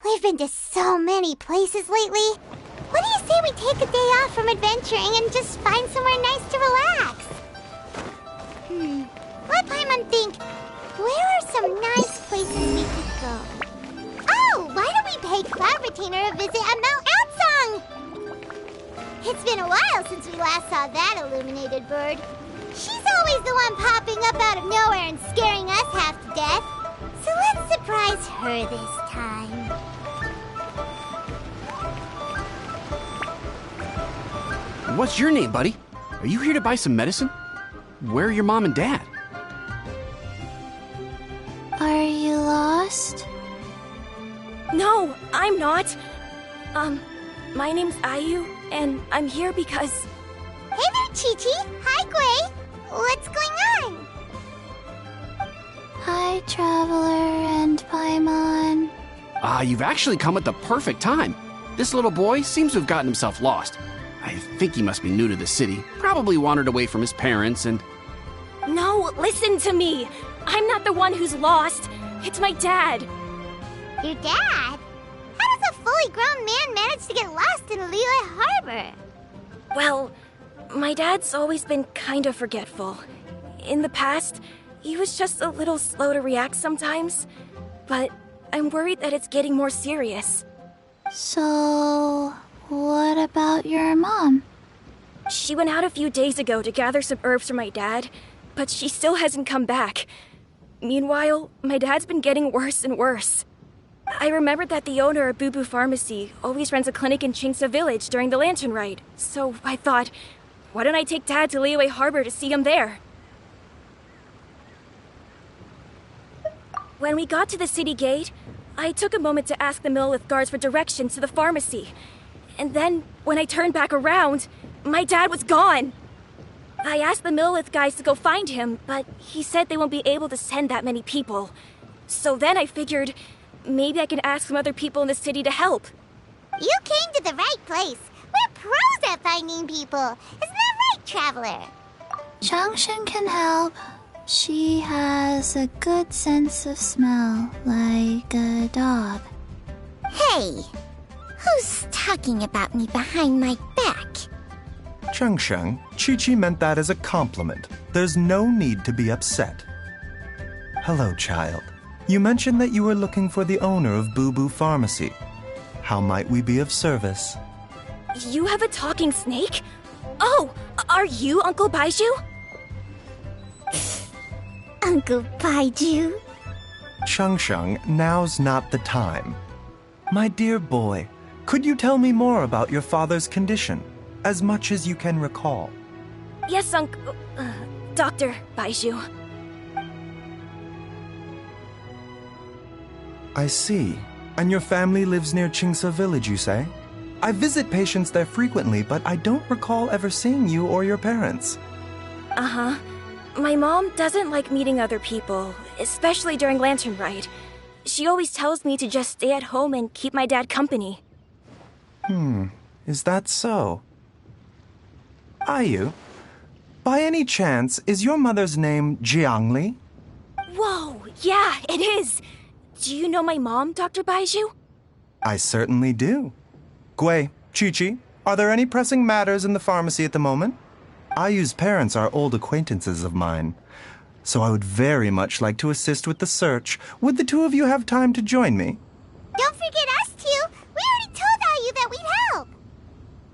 We've been to so many places lately. What do you say we take a day off from adventuring and just find somewhere nice to relax? Let Paimon think. Where are some nice places we could go? Oh, why don't we pay Cloud Retainer a visit at Mount Outsong? It's been a while since we last saw that illuminated bird. She's always the one popping up out of nowhere and scaring us half to death. So let's surprise her this time. What's your name, buddy? Are you here to buy some medicine? Where are your mom and dad? Are you lost? No, I'm not. My name's Ayu, and I'm here because... Hey there, Chi-Chi. Hi, Gui. What's going on? Hi, Traveler and Paimon. You've actually come at the perfect time. This little boy seems to have gotten himself lost. I think he must be new to the city. Probably wandered away from his parents and... No, listen to me. I'm not the one who's lost. It's my dad. Your dad? How does a fully grown man manage to get lost in Liyue Harbor? Well, my dad's always been kind of forgetful. In the past, he was just a little slow to react sometimes. But I'm worried that it's getting more serious. So, what about your mom? She went out a few days ago to gather some herbs for my dad, but she still hasn't come back. Meanwhile, my dad's been getting worse and worse. I remembered that the owner of Boo Boo Pharmacy always runs a clinic in Chingsa Village during the Lantern Ride, so I thought, why don't I take Dad to Liyue Harbor to see him there? When we got to the city gate, I took a moment to ask the Millith guards for directions to the pharmacy. And then, when I turned back around, my dad was gone. I asked the Millith guys to go find him, but he said they won't be able to send that many people. So then I figured, maybe I can ask some other people in the city to help. You came to the right place. We're pros at finding people. Isn't that right, Traveler? Changshan can help. She has a good sense of smell, like a dog. Hey, Who's talking about me behind my back? Chengsheng, Chi-Chi meant that as a compliment. There's no need to be upset. Hello, child. You mentioned that you were looking for the owner of Boo Boo Pharmacy. How might we be of service? You have a talking snake? Oh, are you Uncle Baiju? Uncle Baiju? Chengsheng, now's not the time. My dear boy, could you tell me more about your father's condition, as much as you can recall? Yes, Dr. Baiju. I see. And your family lives near Qingse Village, you say? I visit patients there frequently, but I don't recall ever seeing you or your parents. Uh-huh. My mom doesn't like meeting other people, especially during Lantern Ride. She always tells me to just stay at home and keep my dad company. Is that so? Ayu, by any chance, is your mother's name Jiangli? Whoa, yeah, it is. Do you know my mom, Dr. Baiju? I certainly do. Gui, Chi-Chi, are there any pressing matters in the pharmacy at the moment? Ayu's parents are old acquaintances of mine, so I would very much like to assist with the search. Would the two of you have time to join me? Don't forget us two. We already told Ayu that we'd help.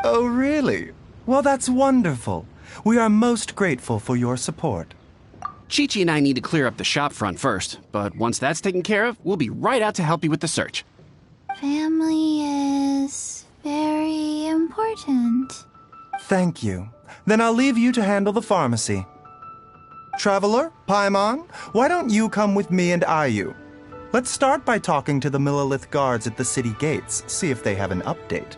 Oh, really? Well, that's wonderful. We are most grateful for your support. Chi-Chi and I need to clear up the shop front first, but once that's taken care of, we'll be right out to help you with the search. Family is very important. Thank you. Then I'll leave you to handle the pharmacy. Traveler, Paimon, why don't you come with me and Ayu? Let's start by talking to the Millilith guards at the city gates, see if they have an update.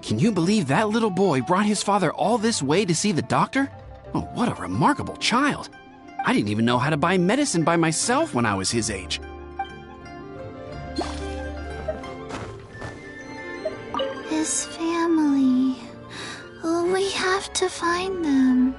Can you believe that little boy brought his father all this way to see the doctor? Oh, what a remarkable child. I didn't even know how to buy medicine by myself when I was his age. His family. Oh, we have to find them.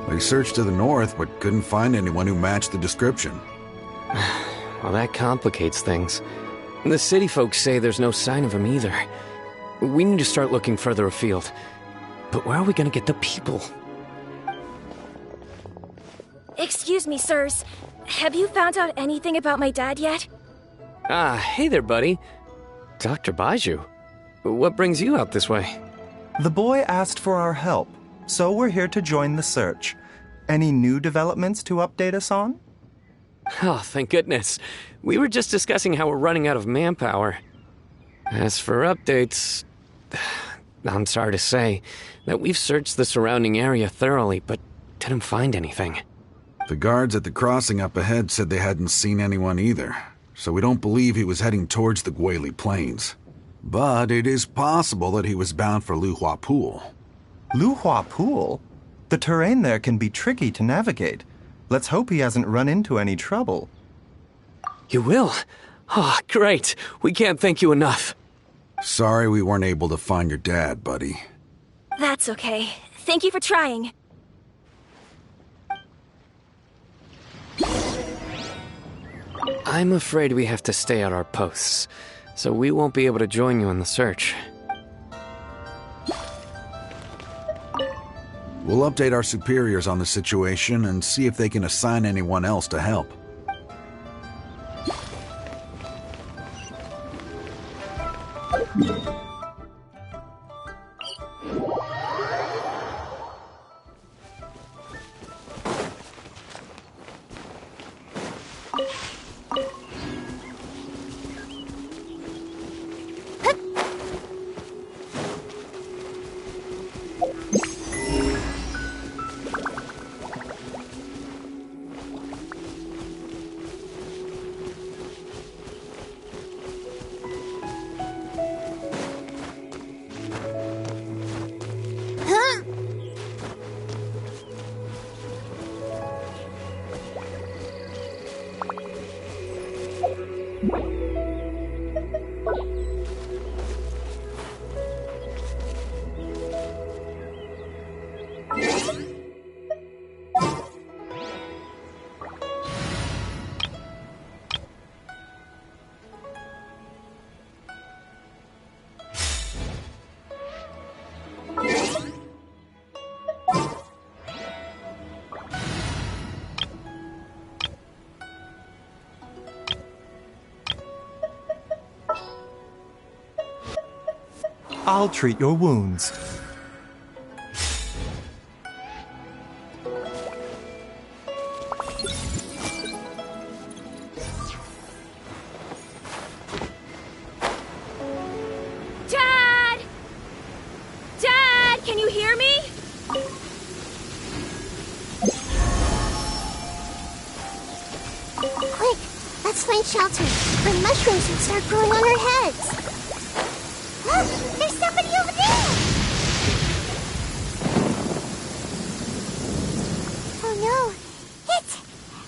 They searched to the north, but couldn't find anyone who matched the description. Well, that complicates things. The city folks say there's no sign of him either. We need to start looking further afield. But where are we gonna get the people? Excuse me, sirs. Have you found out anything about my dad yet? Ah, hey there, buddy. Dr. Baiju. What brings you out this way? The boy asked for our help, so we're here to join the search. Any new developments to update us on? Oh, thank goodness. We were just discussing how we're running out of manpower. As for updates, I'm sorry to say that we've searched the surrounding area thoroughly, but didn't find anything. The guards at the crossing up ahead said they hadn't seen anyone either, so we don't believe he was heading towards the Guili Plains. But it is possible that he was bound for Luhua Pool. Luhua Pool? The terrain there can be tricky to navigate. Let's hope he hasn't run into any trouble. You will? Oh, great. We can't thank you enough. Sorry we weren't able to find your dad, buddy. That's okay. Thank you for trying. I'm afraid we have to stay at our posts, so we won't be able to join you in the search. We'll update our superiors on the situation and see if they can assign anyone else to help. I'll treat your wounds. Dad! Dad, can you hear me? Quick, let's find shelter, where mushrooms will start growing on our heads. Look, there's somebody over there! Oh no, it's...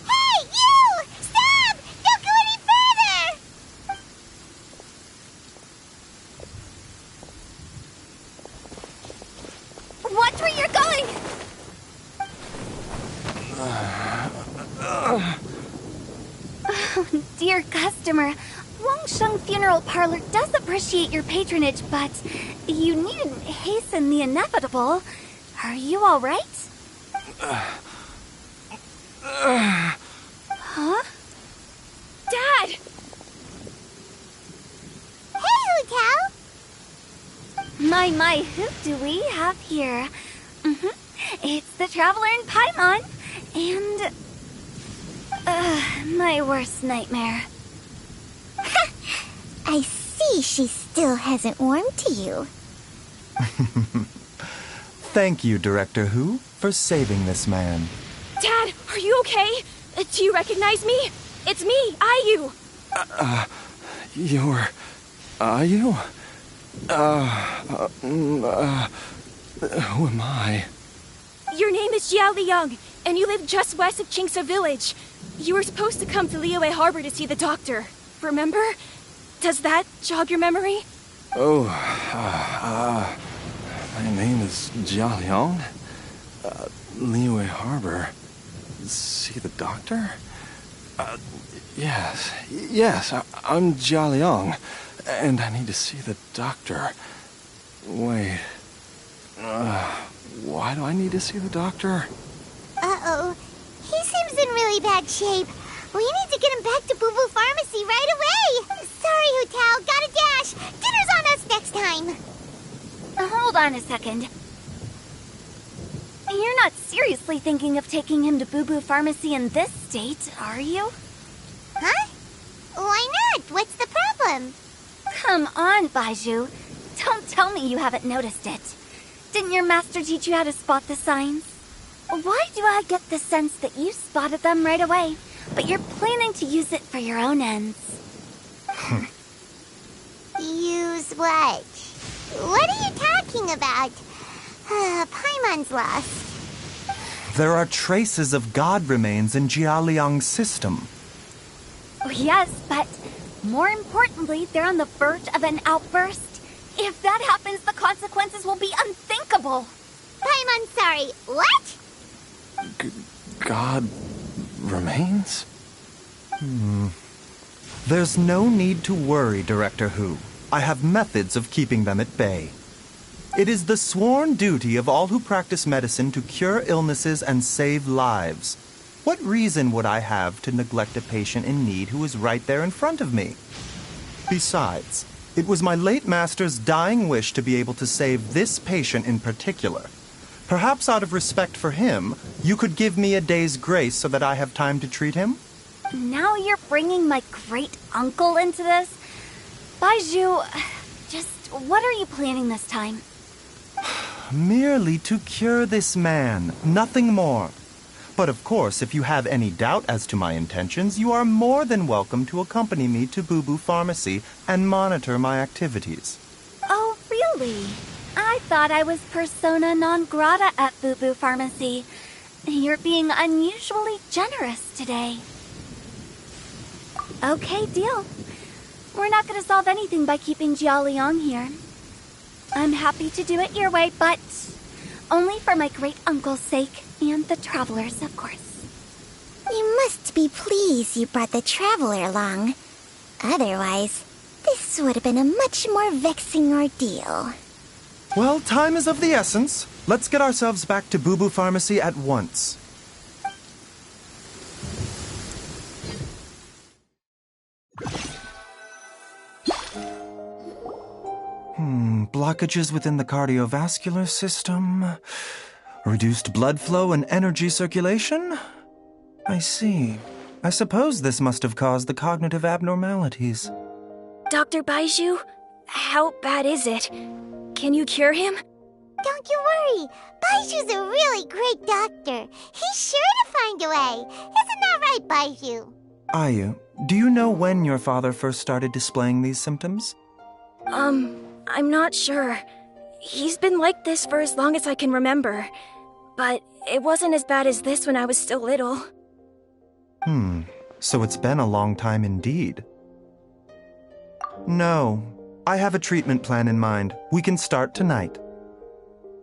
Hey, you! Stop! Don't go any further! Watch where you're going! Oh, dear customer. Wangsheng Funeral Parlor does appreciate your patronage, but you needn't hasten the inevitable. Are you all right? Huh? Dad! Hey, Hotel! My, who do we have here? It's the Traveler in Paimon, and... my worst nightmare. I see she still hasn't warmed to you. Thank you, Director Who, for saving this man. Dad, are you okay? Do you recognize me? It's me, Ayu. You're... Ayu? Who am I? Your name is Jiao Liang, and you live just west of Qingse Village. You were supposed to come to Liyue Harbor to see the doctor. Remember? Does that jog your memory? Oh, my name is Jia Liang. Liyue Harbor. See the doctor? Yes, I'm Jia Liang, and I need to see the doctor. Wait, why do I need to see the doctor? Uh-oh. He seems in really bad shape. We need to get him back to Boo Boo Pharmacy right away. Sorry, Hotel. Gotta dash. Dinner's on us next time. Hold on a second. You're not seriously thinking of taking him to Boo Boo Pharmacy in this state, are you? Huh? Why not? What's the problem? Come on, Baizhu. Don't tell me you haven't noticed it. Didn't your master teach you how to spot the signs? Why do I get the sense that you spotted them right away, but you're planning to use it for your own ends? Use what? What are you talking about? Paimon's lost. There are traces of god remains in Jia Liang's system. Oh, yes, but more importantly, they're on the verge of an outburst. If that happens, the consequences will be unthinkable. Paimon, sorry. What? God remains? There's no need to worry, Director Who. I have methods of keeping them at bay. It is the sworn duty of all who practice medicine to cure illnesses and save lives. What reason would I have to neglect a patient in need who is right there in front of me? Besides, it was my late master's dying wish to be able to save this patient in particular. Perhaps out of respect for him, you could give me a day's grace so that I have time to treat him? Now you're bringing my great-uncle into this? Baizhu, just what are you planning this time? Merely to cure this man, nothing more. But of course, if you have any doubt as to my intentions, you are more than welcome to accompany me to Boo Boo Pharmacy and monitor my activities. Oh, really? I thought I was persona non grata at Boo Boo Pharmacy. You're being unusually generous today. Okay, deal. We're not going to solve anything by keeping Jia Liang here. I'm happy to do it your way, but only for my great-uncle's sake and the travelers, of course. You must be pleased you brought the Traveler along. Otherwise, this would have been a much more vexing ordeal. Well, time is of the essence. Let's get ourselves back to Boo Boo Pharmacy at once. Blockages within the cardiovascular system, reduced blood flow and energy circulation? I see. I suppose this must have caused the cognitive abnormalities. Dr. Baizhu, how bad is it? Can you cure him? Don't you worry. Baiju's a really great doctor. He's sure to find a way. Isn't that right, Baizhu? Ayu, do you know when your father first started displaying these symptoms? I'm not sure. He's been like this for as long as I can remember. But it wasn't as bad as this when I was still little. So it's been a long time indeed. No, I have a treatment plan in mind. We can start tonight.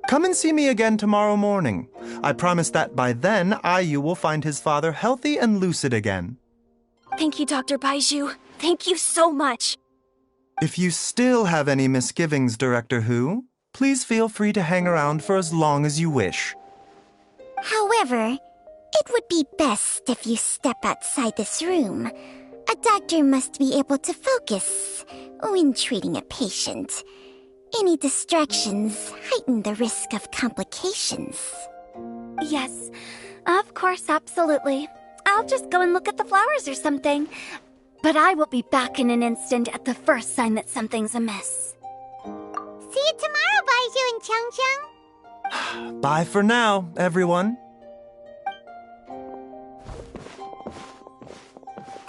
Come and see me again tomorrow morning. I promise that by then, Ayu will find his father healthy and lucid again. Thank you, Dr. Baizhu. Thank you so much. If you still have any misgivings, Director Hu, please feel free to hang around for as long as you wish. However, it would be best if you step outside this room. A doctor must be able to focus when treating a patient. Any distractions heighten the risk of complications. Yes, of course, absolutely. I'll just go and look at the flowers or something. But I will be back in an instant at the first sign that something's amiss. See you tomorrow, Baizhu and Changcheng. Bye for now, everyone.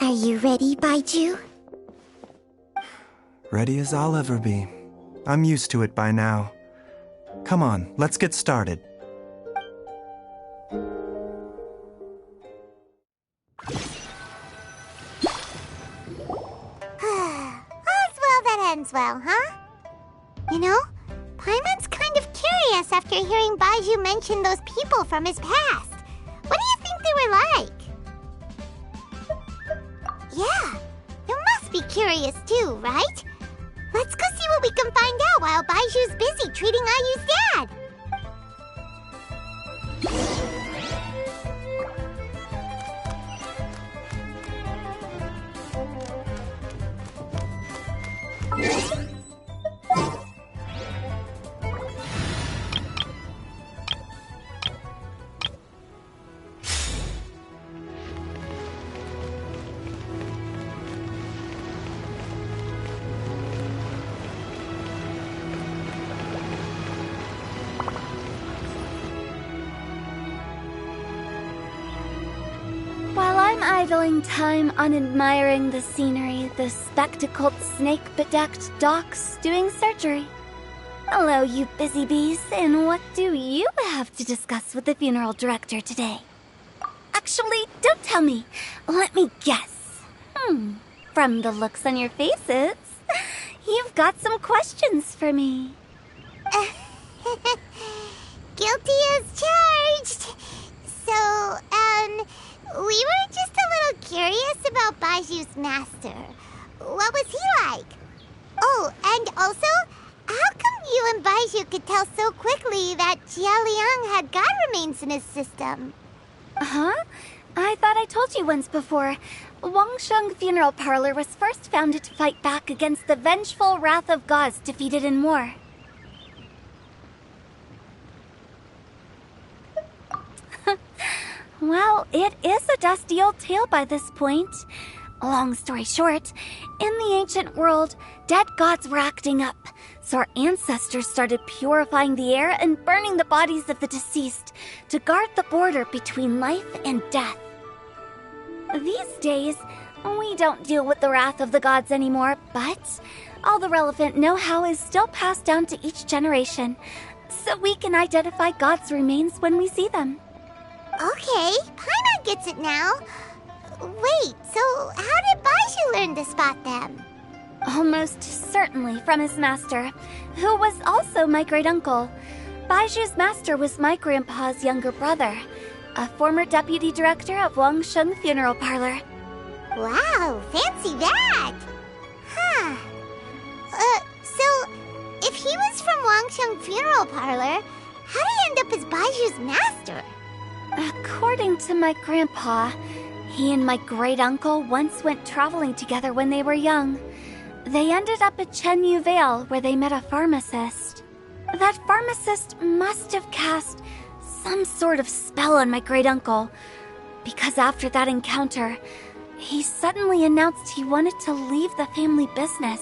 Are you ready, Baizhu? Ready as I'll ever be. I'm used to it by now. Come on, let's get started. All's well that ends well, huh? You know, Paimon's kind of curious after hearing Baizhu mention those people from his past. What do you think they were like? Yeah, you must be curious too, right? Let's go see what we can find out while Baiju's busy treating Ayu's dad. While I'm idling time on admiring the scenery, the spectacled snake-bedecked docs doing surgery. Hello, you busy bees, and what do you have to discuss with the funeral director today? Actually, don't tell me. Let me guess. From the looks on your faces, you've got some questions for me. Guilty as charged. So, we were just a little curious about Baiju's master. What was he like? Oh, and also, how come you and Baizhu could tell so quickly that Jia Liang had god remains in his system? Huh? I thought I told you once before. Wangsheng Funeral Parlor was first founded to fight back against the vengeful wrath of gods defeated in war. Well, it is a dusty old tale by this point. Long story short, in the ancient world, dead gods were acting up, so our ancestors started purifying the air and burning the bodies of the deceased to guard the border between life and death. These days, we don't deal with the wrath of the gods anymore, but all the relevant know-how is still passed down to each generation, so we can identify gods' remains when we see them. Okay, Paimon gets it now. Wait, so how did Baizhu learn to spot them? Almost certainly from his master, who was also my great-uncle. Baiju's master was my grandpa's younger brother, a former deputy director of Wangsheng Funeral Parlor. Wow, fancy that! Huh. So, if he was from Wangsheng Funeral Parlor, how did he end up as Baiju's master? According to my grandpa, he and my great-uncle once went traveling together when they were young. They ended up at Chenyu Vale, where they met a pharmacist. That pharmacist must have cast some sort of spell on my great-uncle, because after that encounter, he suddenly announced he wanted to leave the family business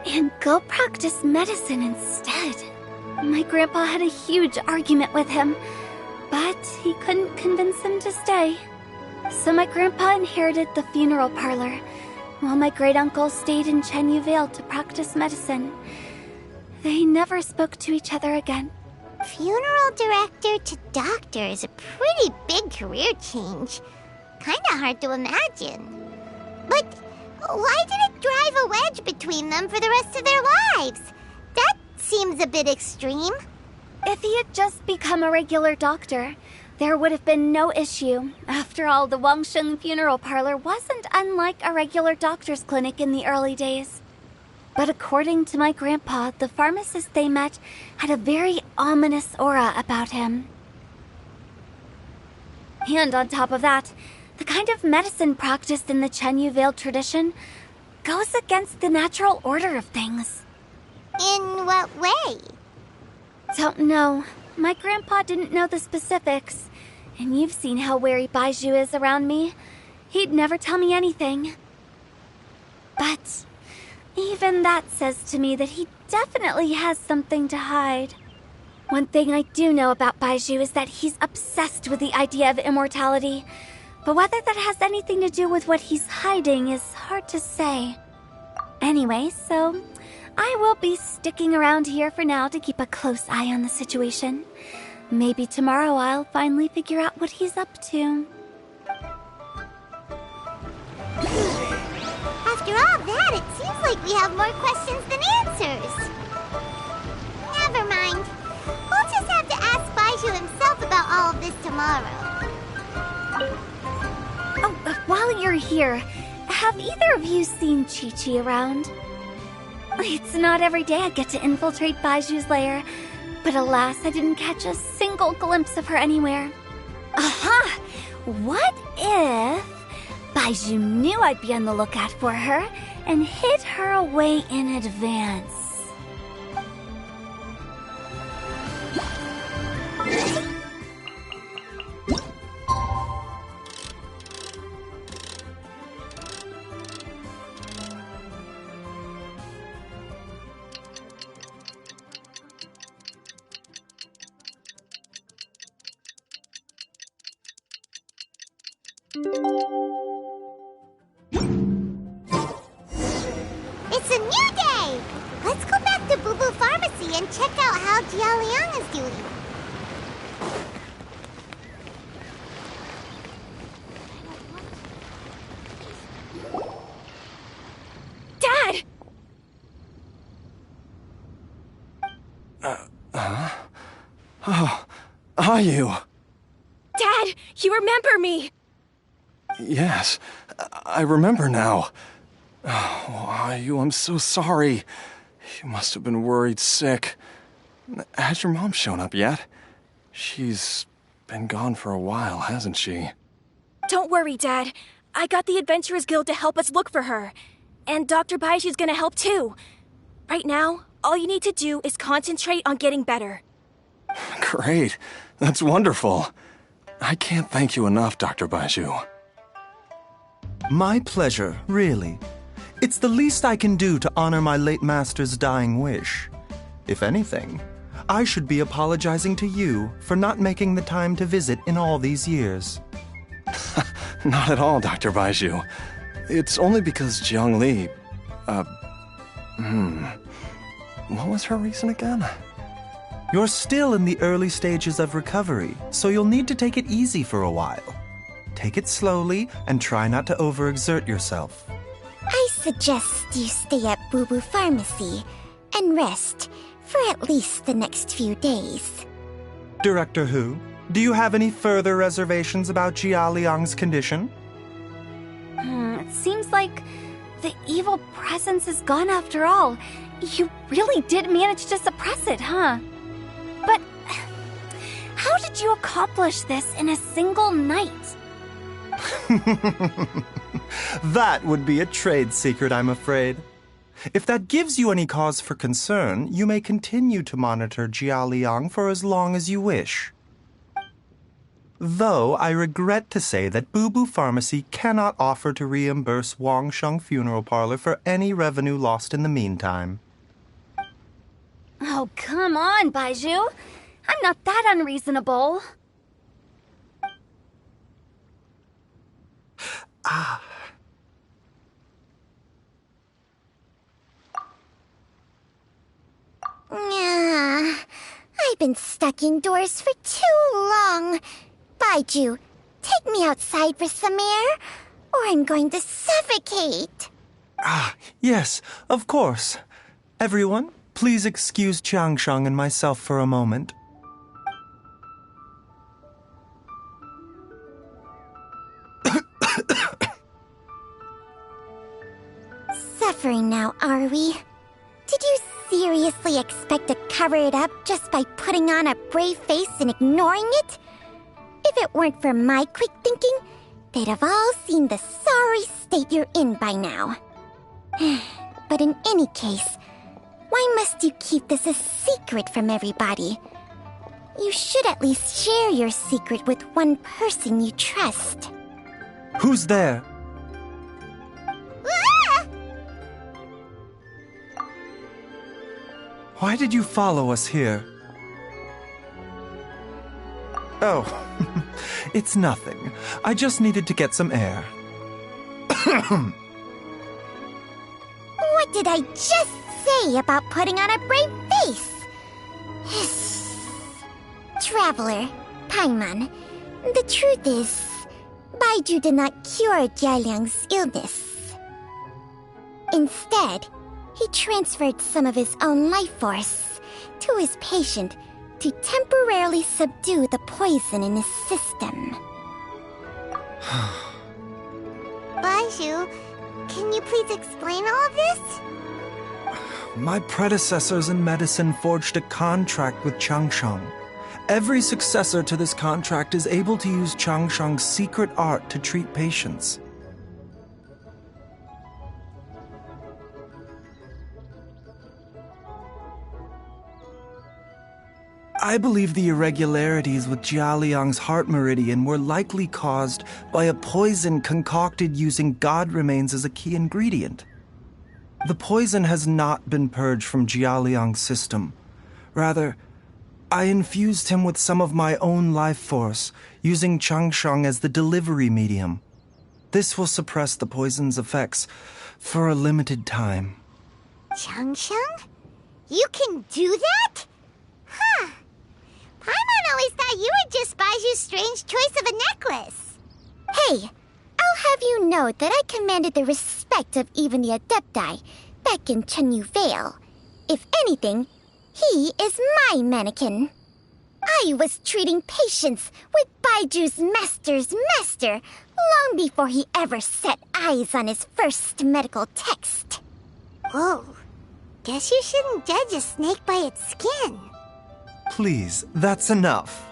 and go practice medicine instead. My grandpa had a huge argument with him, but he couldn't convince him to stay. So my grandpa inherited the funeral parlor, while my great-uncle stayed in Chenyu Vale to practice medicine. They never spoke to each other again. Funeral director to doctor is a pretty big career change. Kinda hard to imagine. But why did it drive a wedge between them for the rest of their lives? That seems a bit extreme. If he had just become a regular doctor, there would have been no issue. After all, the Wangsheng funeral parlor wasn't unlike a regular doctor's clinic in the early days. But according to my grandpa, the pharmacist they met had a very ominous aura about him. And on top of that, the kind of medicine practiced in the Chenyu Vale tradition goes against the natural order of things. In what way? Don't know. My grandpa didn't know the specifics, and you've seen how wary Baizhu is around me. He'd never tell me anything. But even that says to me that he definitely has something to hide. One thing I do know about Baizhu is that he's obsessed with the idea of immortality, but whether that has anything to do with what he's hiding is hard to say. Anyway, so I will be sticking around here for now to keep a close eye on the situation. Maybe tomorrow I'll finally figure out what he's up to. After all that, it seems like we have more questions than answers. Never mind. We'll just have to ask Baizhu himself about all of this tomorrow. Oh, while you're here, have either of you seen Chi-Chi around? It's not every day I get to infiltrate Baizhu's lair, but alas, I didn't catch a single glimpse of her anywhere. Aha! What if Baizhu knew I'd be on the lookout for her and hid her away in advance? It's a new day! Let's go back to Boo Boo Pharmacy and check out how Jia Liang is doing. Dad! Oh, are you? Dad, you remember me! Yes, I remember now. Oh, Ayu, I'm so sorry. You must have been worried sick. Has your mom shown up yet? She's been gone for a while, hasn't she? Don't worry, Dad. I got the Adventurers Guild to help us look for her. And Dr. Baizhu's gonna help too. Right now, all you need to do is concentrate on getting better. Great. That's wonderful. I can't thank you enough, Dr. Baizhu. My pleasure, really. It's the least I can do to honor my late master's dying wish. If anything, I should be apologizing to you for not making the time to visit in all these years. Not at all, Dr. Baizhu. It's only because Jiang Li... What was her reason again? You're still in the early stages of recovery, so you'll need to take it easy for a while. Take it slowly and try not to overexert yourself. I suggest you stay at Boo Boo Pharmacy and rest for at least the next few days. Director Hu, do you have any further reservations about Jia Liang's condition? It seems like the evil presence is gone after all. You really did manage to suppress it, huh? But how did you accomplish this in a single night? That would be a trade secret, I'm afraid. If that gives you any cause for concern, you may continue to monitor Jialiang for as long as you wish. Though I regret to say that Boo Boo Pharmacy cannot offer to reimburse Wangsheng Funeral Parlor for any revenue lost in the meantime. Oh, come on, Baizhu. I'm not that unreasonable. I've been stuck indoors for too long. Baizhu, take me outside for some air, or I'm going to suffocate. Yes, of course. Everyone, please excuse Changsheng and myself for a moment. Suffering now, are we? Did you seriously expect to cover it up just by putting on a brave face and ignoring it? If it weren't for my quick thinking, they'd have all seen the sorry state you're in by now. But in any case, why must you keep this a secret from everybody? You should at least share your secret with one person you trust. Who's there? Why did you follow us here? Oh, it's nothing. I just needed to get some air. What did I just say about putting on a brave face? Traveler, Paimon, the truth is, Baizhu did not cure Jialiang's illness. Instead, he transferred some of his own life force to his patient to temporarily subdue the poison in his system. Baizhu, can you please explain all of this? My predecessors in medicine forged a contract with Changsheng. Every successor to this contract is able to use Changsheng's secret art to treat patients. I believe the irregularities with Jialiang's heart meridian were likely caused by a poison concocted using god remains as a key ingredient. The poison has not been purged from Jialiang's system. Rather, I infused him with some of my own life force, using Changsheng as the delivery medium. This will suppress the poison's effects for a limited time. Changsheng? You can do that? Huh. Paimon always thought you were just Baiju's strange choice of a necklace. Hey, I'll have you know that I commanded the respect of even the Adepti back in Chenyu Vale. If anything, he is my mannequin. I was treating patients with Baiju's master's master long before he ever set eyes on his first medical text. Whoa, guess you shouldn't judge a snake by its skin. Please, that's enough.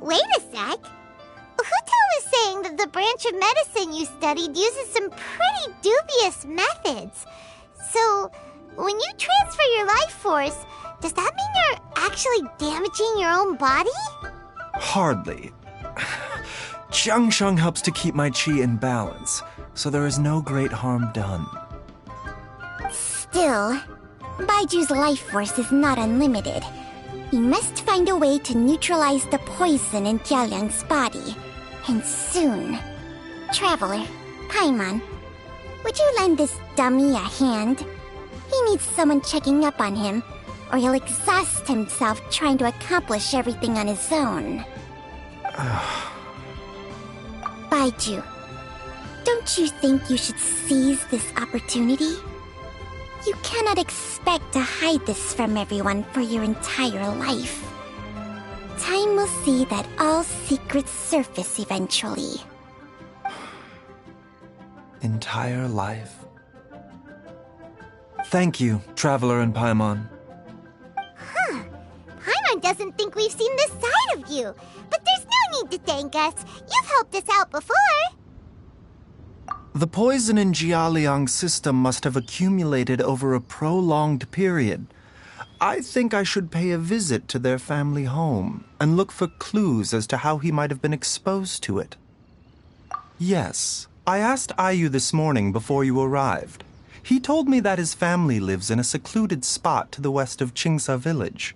Wait a sec. Huto was saying that the branch of medicine you studied uses some pretty dubious methods. So, when you transfer your life force, does that mean you're actually damaging your own body? Hardly. Changsheng helps to keep my chi in balance, so there is no great harm done. Still, Baiju's life force is not unlimited. We must find a way to neutralize the poison in Jialiang's body. And soon. Traveler, Paimon, would you lend this dummy a hand? He needs someone checking up on him, or he'll exhaust himself trying to accomplish everything on his own. Baizhu, don't you think you should seize this opportunity? You cannot expect to hide this from everyone for your entire life. Time will see that all secrets surface eventually. Entire life. Thank you, Traveler and Paimon. Huh. Paimon doesn't think we've seen this side of you. But there's no need to thank us. You've helped us out before. The poison in Jialiang's system must have accumulated over a prolonged period. I think I should pay a visit to their family home and look for clues as to how he might have been exposed to it. Yes, I asked Ayu this morning before you arrived. He told me that his family lives in a secluded spot to the west of Qingsa village.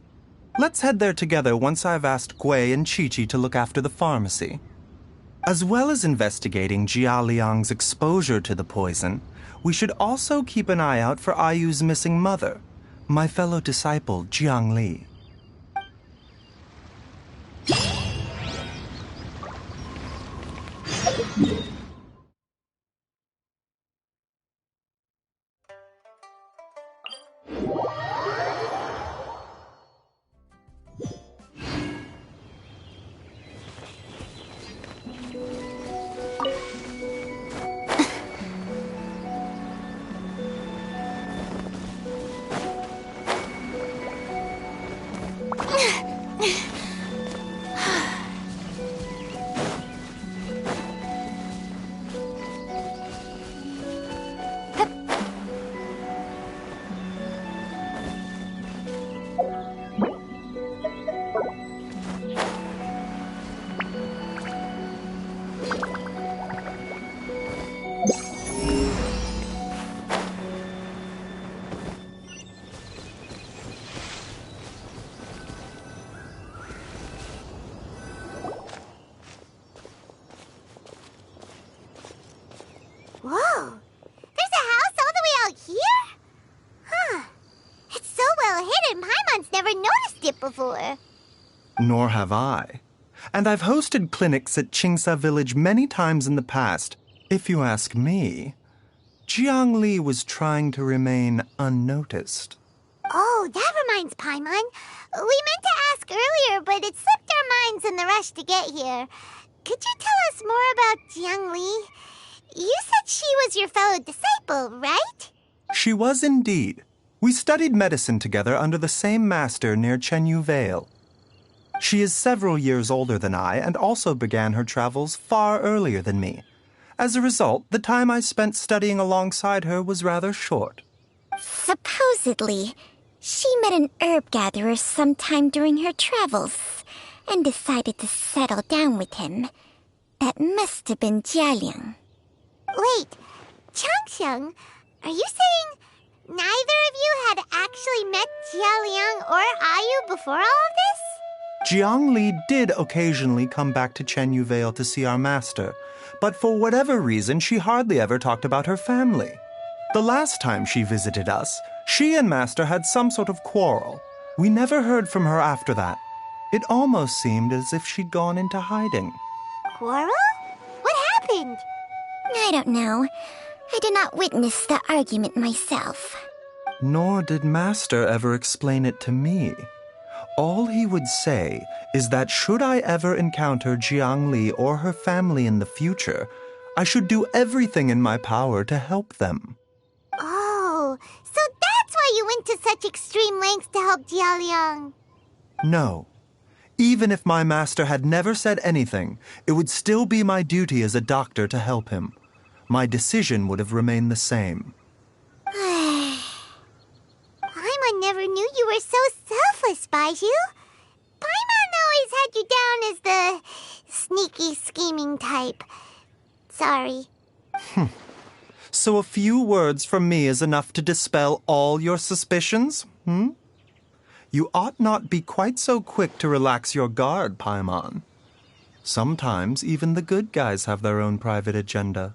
Let's head there together once I've asked Gui and Chi-Chi to look after the pharmacy. As well as investigating Jia Liang's exposure to the poison, we should also keep an eye out for Ayu's missing mother, my fellow disciple Jiang Li. Whoa! There's a house all the way out here? Huh. It's so well hidden, Paimon's never noticed it before. Nor have I. And I've hosted clinics at Qingsa village many times in the past. If you ask me, Jiang Li was trying to remain unnoticed. Oh, that reminds Paimon. We meant to ask earlier, but it slipped our minds in the rush to get here. Could you tell us more about Jiang Li? You said she was your fellow disciple, right? She was indeed. We studied medicine together under the same master near Chenyu Vale. She is several years older than I and also began her travels far earlier than me. As a result, the time I spent studying alongside her was rather short. Supposedly, she met an herb gatherer sometime during her travels and decided to settle down with him. That must have been Jialiang. Wait, Changxiang, are you saying neither of you had actually met Jialiang or Ayu before all of this? Jiang Li did occasionally come back to Chenyu Vale to see our master, but for whatever reason, she hardly ever talked about her family. The last time she visited us, she and master had some sort of quarrel. We never heard from her after that. It almost seemed as if she'd gone into hiding. Quarrel? What happened? I don't know. I did not witness the argument myself. Nor did master ever explain it to me. All he would say is that should I ever encounter Jiang Li or her family in the future, I should do everything in my power to help them. Oh, so that's why you went to such extreme lengths to help Jialiang. No. Even if my master had never said anything, it would still be my duty as a doctor to help him. My decision would have remained the same. Paimon never knew you were so selfless, Baiju. Paimon always had you down as the sneaky, scheming type. Sorry. So a few words from me is enough to dispel all your suspicions? You ought not be quite so quick to relax your guard, Paimon. Sometimes even the good guys have their own private agenda.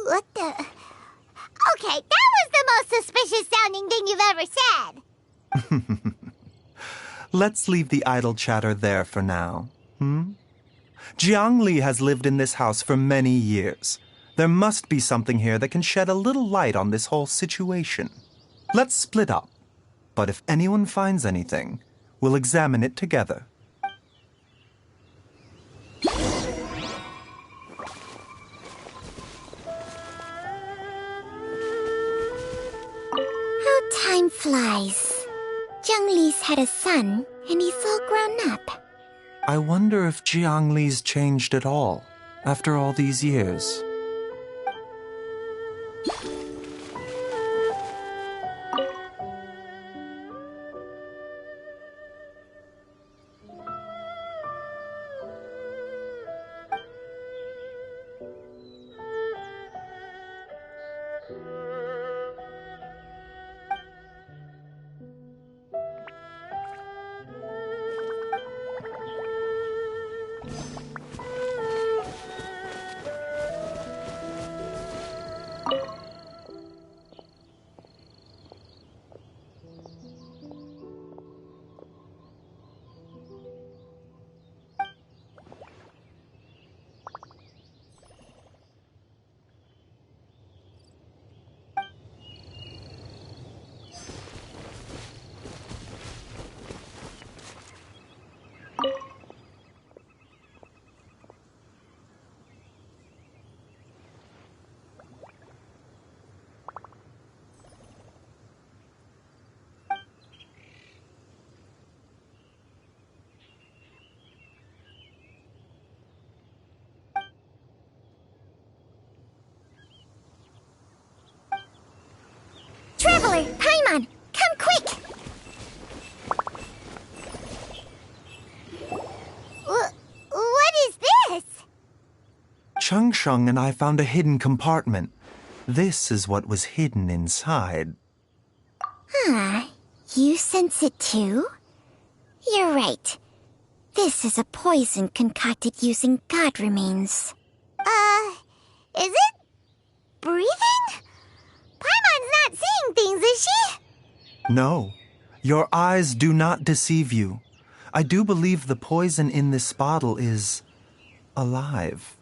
What the... Okay, that was the most suspicious sounding thing you've ever said. Let's leave the idle chatter there for now. Jiang Li has lived in this house for many years. There must be something here that can shed a little light on this whole situation. Let's split up. But if anyone finds anything, we'll examine it together. How time flies. Jiang Li's had a son, and he's all grown up. I wonder if Jiang Li's changed at all, after all these years. Traveler, Paimon, come quick! What is this? Chung Shung and I found a hidden compartment. This is what was hidden inside. You sense it too? You're right. This is a poison concocted using god remains. Is it breathing? Paimon's not seeing things, is she? No, your eyes do not deceive you. I do believe the poison in this bottle is alive.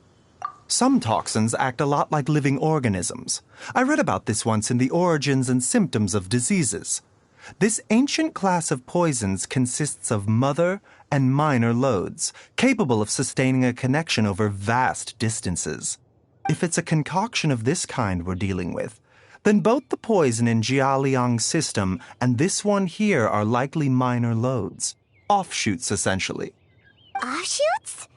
Some toxins act a lot like living organisms. I read about this once in the Origins and Symptoms of Diseases. This ancient class of poisons consists of mother and minor loads, capable of sustaining a connection over vast distances. If it's a concoction of this kind we're dealing with, then both the poison in Jialiang's system and this one here are likely minor loads. Offshoots, essentially. Offshoots?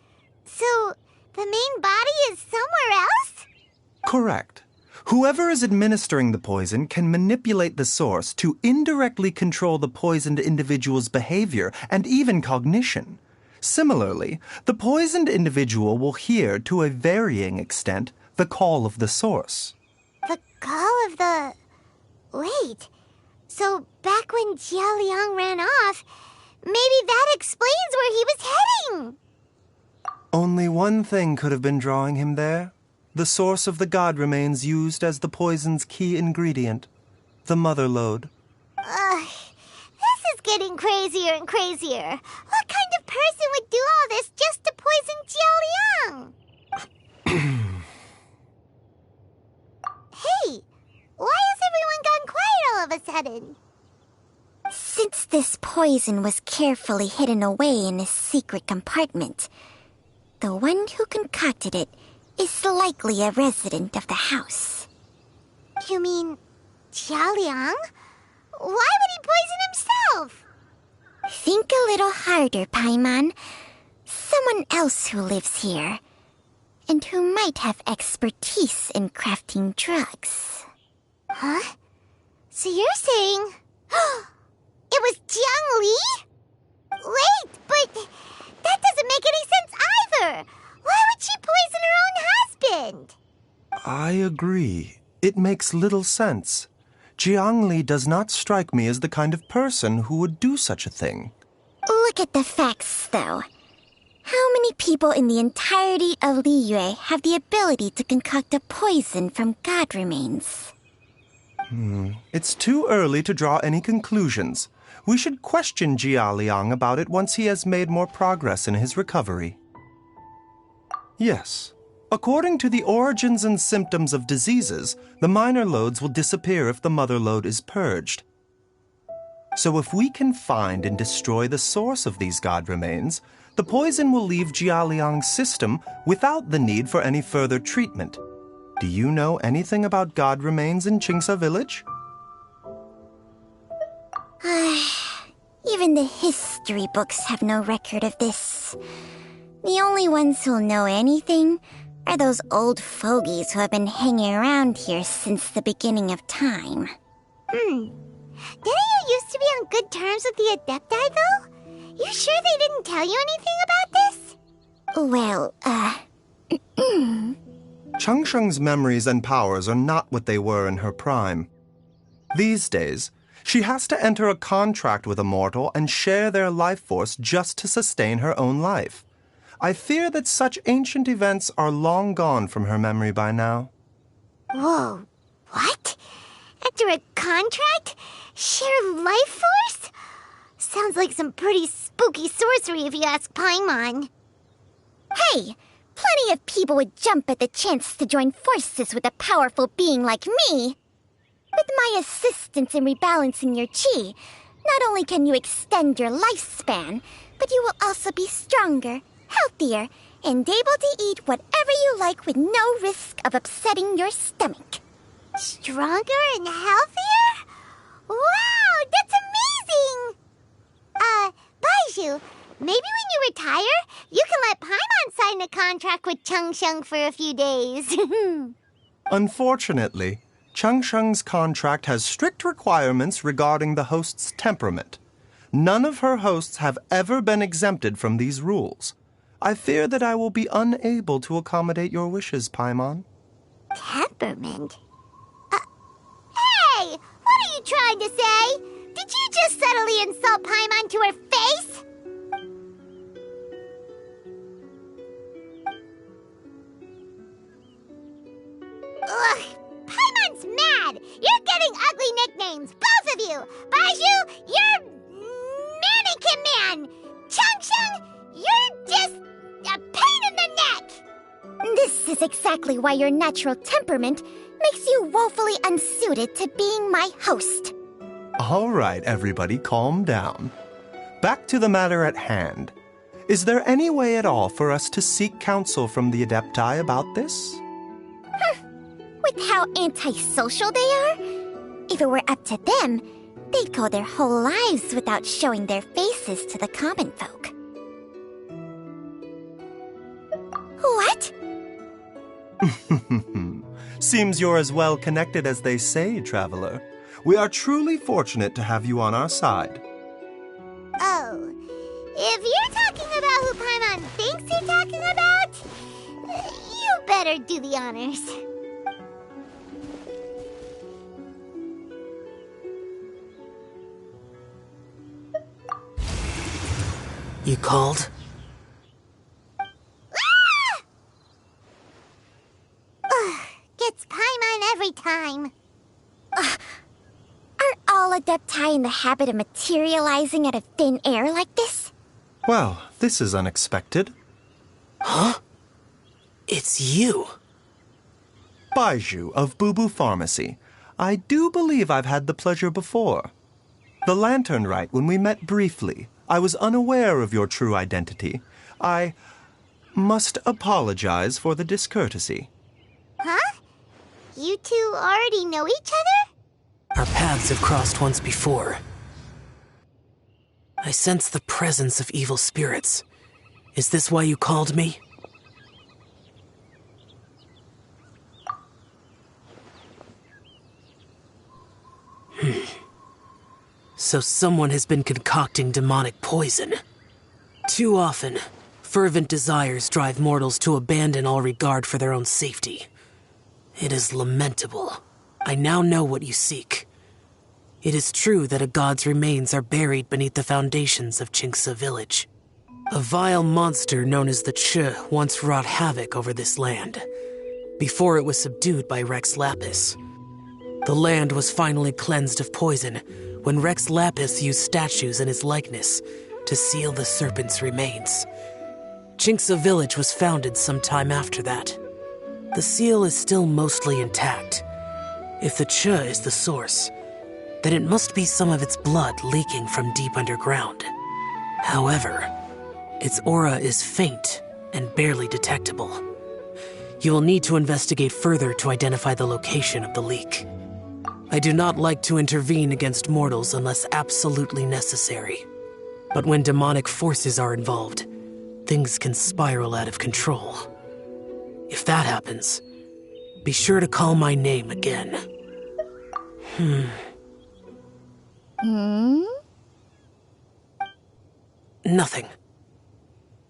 So, the main body is somewhere else? Correct. Whoever is administering the poison can manipulate the source to indirectly control the poisoned individual's behavior and even cognition. Similarly, the poisoned individual will hear, to a varying extent, the call of the source. The call of the... Wait. So, back when Jialiang ran off, maybe that explains where he was heading. Only one thing could have been drawing him there. The source of the god remains used as the poison's key ingredient, the mother lode. This is getting crazier and crazier. What kind of person would do all this just to poison Jialiang? Hey, why has everyone gone quiet all of a sudden? Since this poison was carefully hidden away in a secret compartment, the one who concocted it is likely a resident of the house. You mean Jialiang? Why would he poison himself? Think a little harder, Paimon. Someone else who lives here, and who might have expertise in crafting drugs. Huh? So you're saying... it was Jiang Li? Wait, but that doesn't make any sense either. Why would she poison her own husband? I agree. It makes little sense. Jiang Li does not strike me as the kind of person who would do such a thing. Look at the facts, though. How many people in the entirety of Liyue have the ability to concoct a poison from god remains? It's too early to draw any conclusions. We should question Jia Liang about it once he has made more progress in his recovery. Yes. According to the Origins and Symptoms of Diseases, the minor loads will disappear if the mother lode is purged. So if we can find and destroy the source of these god remains, the poison will leave Jialiang's system without the need for any further treatment. Do you know anything about god remains in Qingsa village? Even the history books have no record of this. The only ones who'll know anything are those old fogies who have been hanging around here since the beginning of time. Didn't you used to be on good terms with the Adepti, though? You sure they didn't tell you anything about this? Well, Changsheng's memories and powers are not what they were in her prime. These days, she has to enter a contract with a mortal and share their life force just to sustain her own life. I fear that such ancient events are long gone from her memory by now. Whoa, what? Enter a contract? Share life force? Sounds like some pretty spooky sorcery if you ask Paimon. hey! Plenty of people would jump at the chance to join forces with a powerful being like me. With my assistance in rebalancing your chi, not only can you extend your lifespan, but you will also be stronger, healthier, and able to eat whatever you like with no risk of upsetting your stomach. Stronger and healthier? Wow, that's amazing! Baizhu, maybe when you retire, you can let Paimon sign a contract with Changsheng for a few days. Unfortunately, Changsheng's contract has strict requirements regarding the host's temperament. None of her hosts have ever been exempted from these rules. I fear that I will be unable to accommodate your wishes, Paimon. Temperament? Hey! What are you trying to say? Did you just subtly insult Paimon to her face? Ugh! Paimon's mad! You're getting ugly nicknames, both of you! Baiju, you're Mannequin Man! Changsheng, you're just a pain in the neck! This is exactly why your natural temperament makes you woefully unsuited to being my host. All right, everybody, calm down. Back to the matter at hand. Is there any way at all for us to seek counsel from the Adepti about this? With how antisocial they are, if it were up to them, they'd go their whole lives without showing their faces to the common folk. What? Seems you're as well connected as they say, Traveler. We are truly fortunate to have you on our side. Oh, if you're talking about who Paimon thinks you're talking about, you better do the honors. You called? Gets Paimon every time. Are all Adepti in the habit of materializing out of thin air like this? Well, this is unexpected. Huh? It's you. Baiju of Boo Boo Pharmacy. I do believe I've had the pleasure before. The Lantern Rite, when we met briefly, I was unaware of your true identity. I must apologize for the discourtesy. Huh? You two already know each other? Our paths have crossed once before. I sense the presence of evil spirits. Is this why you called me? So someone has been concocting demonic poison. Too often, fervent desires drive mortals to abandon all regard for their own safety. It is lamentable. I now know what you seek. It is true that a god's remains are buried beneath the foundations of Qingce village. A vile monster known as the Che once wrought havoc over this land, before it was subdued by Rex Lapis. The land was finally cleansed of poison when Rex Lapis used statues in his likeness to seal the serpent's remains. Qingce village was founded some time after that. The seal is still mostly intact. If the Che is the source, then it must be some of its blood leaking from deep underground. However, its aura is faint and barely detectable. You will need to investigate further to identify the location of the leak. I do not like to intervene against mortals unless absolutely necessary. But when demonic forces are involved, things can spiral out of control. If that happens, be sure to call my name again. Nothing.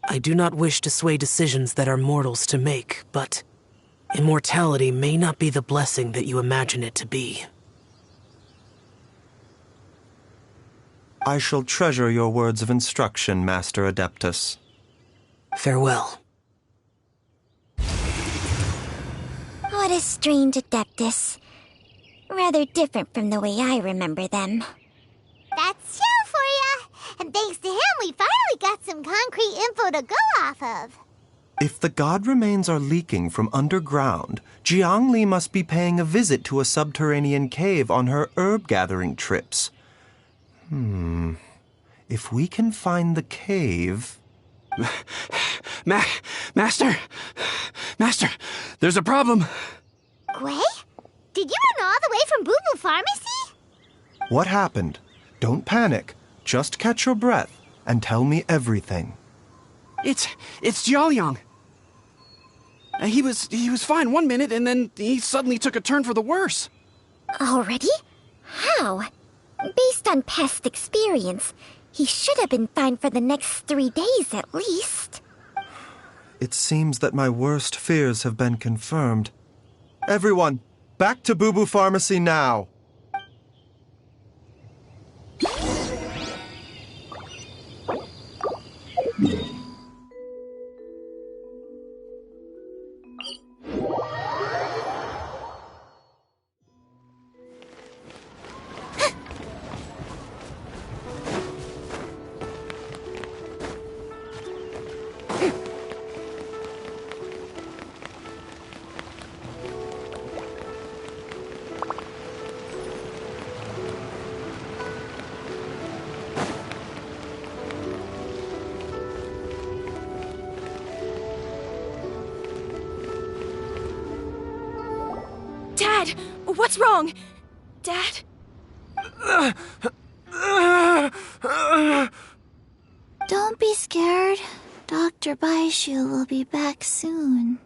I do not wish to sway decisions that are mortals to make, but immortality may not be the blessing that you imagine it to be. I shall treasure your words of instruction, Master Adeptus. Farewell. What a strange Adeptus. Rather different from the way I remember them. That's Xiao for ya! And thanks to him, we finally got some concrete info to go off of. If the god remains are leaking from underground, Jiangli must be paying a visit to a subterranean cave on her herb-gathering trips. If we can find the cave... Master! Master, there's a problem. Gui? Did you run all the way from Boo Boo Pharmacy? What happened? Don't panic. Just catch your breath and tell me everything. It's Jiaoliang. He was fine one minute, and then he suddenly took a turn for the worse. Already? How? Based on past experience, he should have been fine for the next 3 days at least. It seems that my worst fears have been confirmed. Everyone, back to Boo Boo Pharmacy now! Dad! What's wrong? Dad? Don't be scared. Dr. Baishu will be back soon.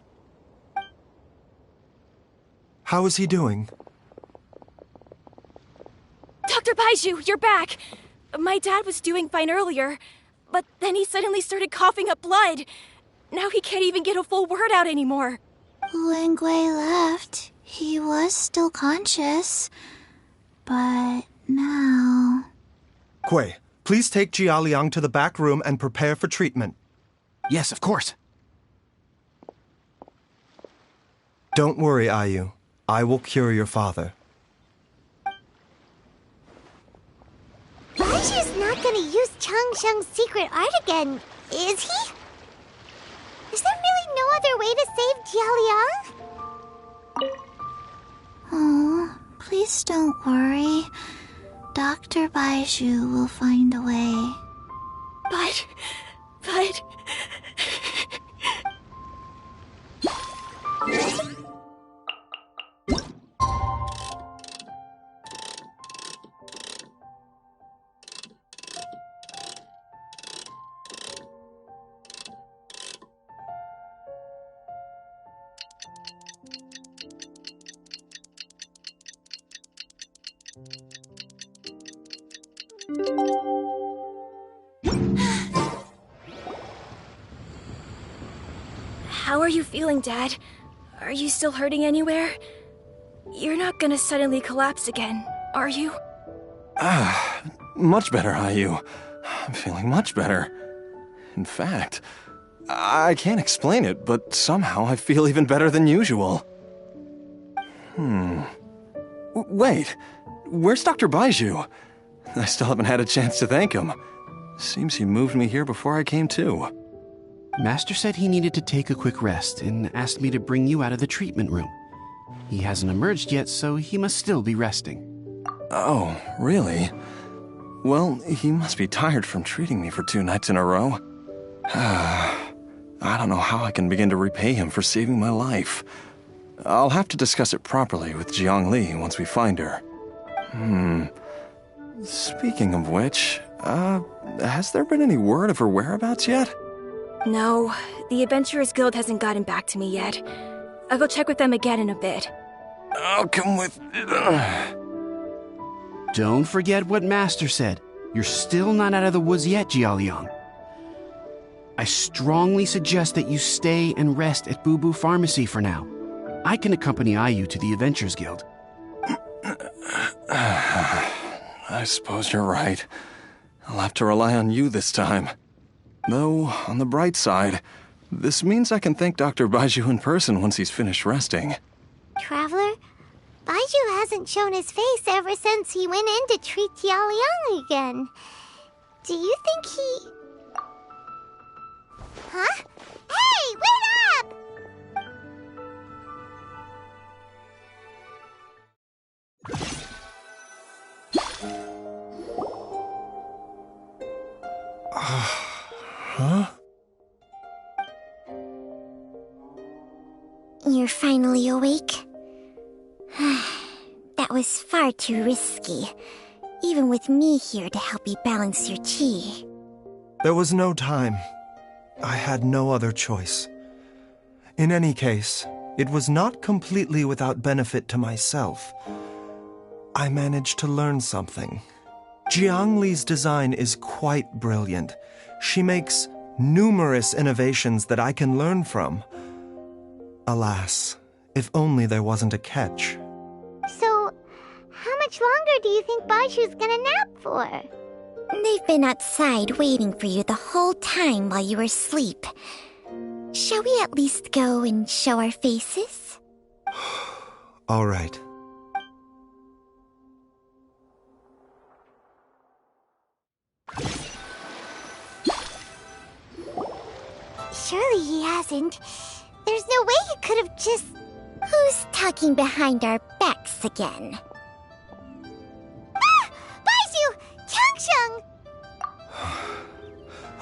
How is he doing? Dr. Baiju, you're back! My dad was doing fine earlier, but then he suddenly started coughing up blood. Now he can't even get a full word out anymore. When Gui left, he was still conscious. But now... Gui, please take Jia Liang to the back room and prepare for treatment. Yes, of course. Don't worry, Ayu. I will cure your father. Baishu's not gonna use Chang Sheng's secret art again, is he? Is there really no other way to save Jia Liang? Oh, please don't worry. Dr. Baishu will find a way. But... How are you feeling, Dad? Are you still hurting anywhere? You're not gonna suddenly collapse again, are you? Much better, Ayu. I'm feeling much better. In fact, I can't explain it, but somehow I feel even better than usual. Wait, where's Dr. Baiju? I still haven't had a chance to thank him. Seems he moved me here before I came to. Master said he needed to take a quick rest and asked me to bring you out of the treatment room. He hasn't emerged yet, so he must still be resting. Oh, really? Well, he must be tired from treating me for 2 nights in a row. I don't know how I can begin to repay him for saving my life. I'll have to discuss it properly with Jiang Li once we find her. Speaking of which, has there been any word of her whereabouts yet? No, the Adventurers Guild hasn't gotten back to me yet. I'll go check with them again in a bit. I'll come with... Don't forget what Master said. You're still not out of the woods yet, Jia Liang. I strongly suggest that you stay and rest at Boo Boo Pharmacy for now. I can accompany Ayu to the Adventurers Guild. I suppose you're right. I'll have to rely on you this time. Though, on the bright side, this means I can thank Dr. Baiju in person once he's finished resting. Traveler, Baiju hasn't shown his face ever since he went in to treat Jia Liang again. Do you think he... Huh? Hey, wait up! Huh? You're finally awake? That was far too risky, even with me here to help you balance your chi. There was no time. I had no other choice. In any case, it was not completely without benefit to myself. I managed to learn something. Jiang Li's design is quite brilliant. She makes numerous innovations that I can learn from. Alas, if only there wasn't a catch. So, how much longer do you think Baiju's gonna nap for? They've been outside waiting for you the whole time while you were asleep. Shall we at least go and show our faces? All right. Surely he hasn't. There's no way he could have just... Who's talking behind our backs again? Ah! Baizhu! Changsheng!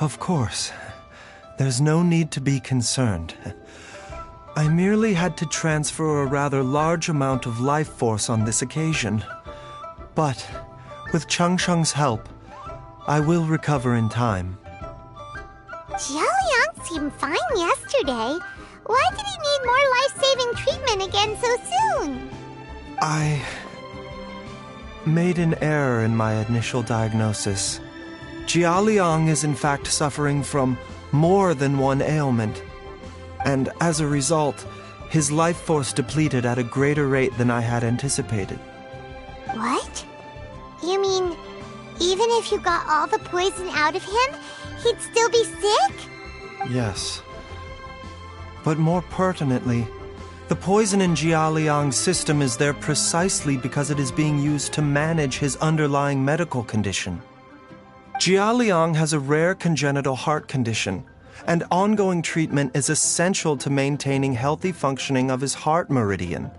Of course. There's no need to be concerned. I merely had to transfer a rather large amount of life force on this occasion. But, with Changsheng's help, I will recover in time. Jialiang seemed fine yesterday. Why did he need more life-saving treatment again so soon? I made an error in my initial diagnosis. Jialiang is in fact suffering from more than one ailment. And as a result, his life force depleted at a greater rate than I had anticipated. What? You mean, even if you got all the poison out of him, he'd still be sick? Yes. But more pertinently, the poison in Jialiang's system is there precisely because it is being used to manage his underlying medical condition. Jialiang has a rare congenital heart condition, and ongoing treatment is essential to maintaining healthy functioning of his heart meridian.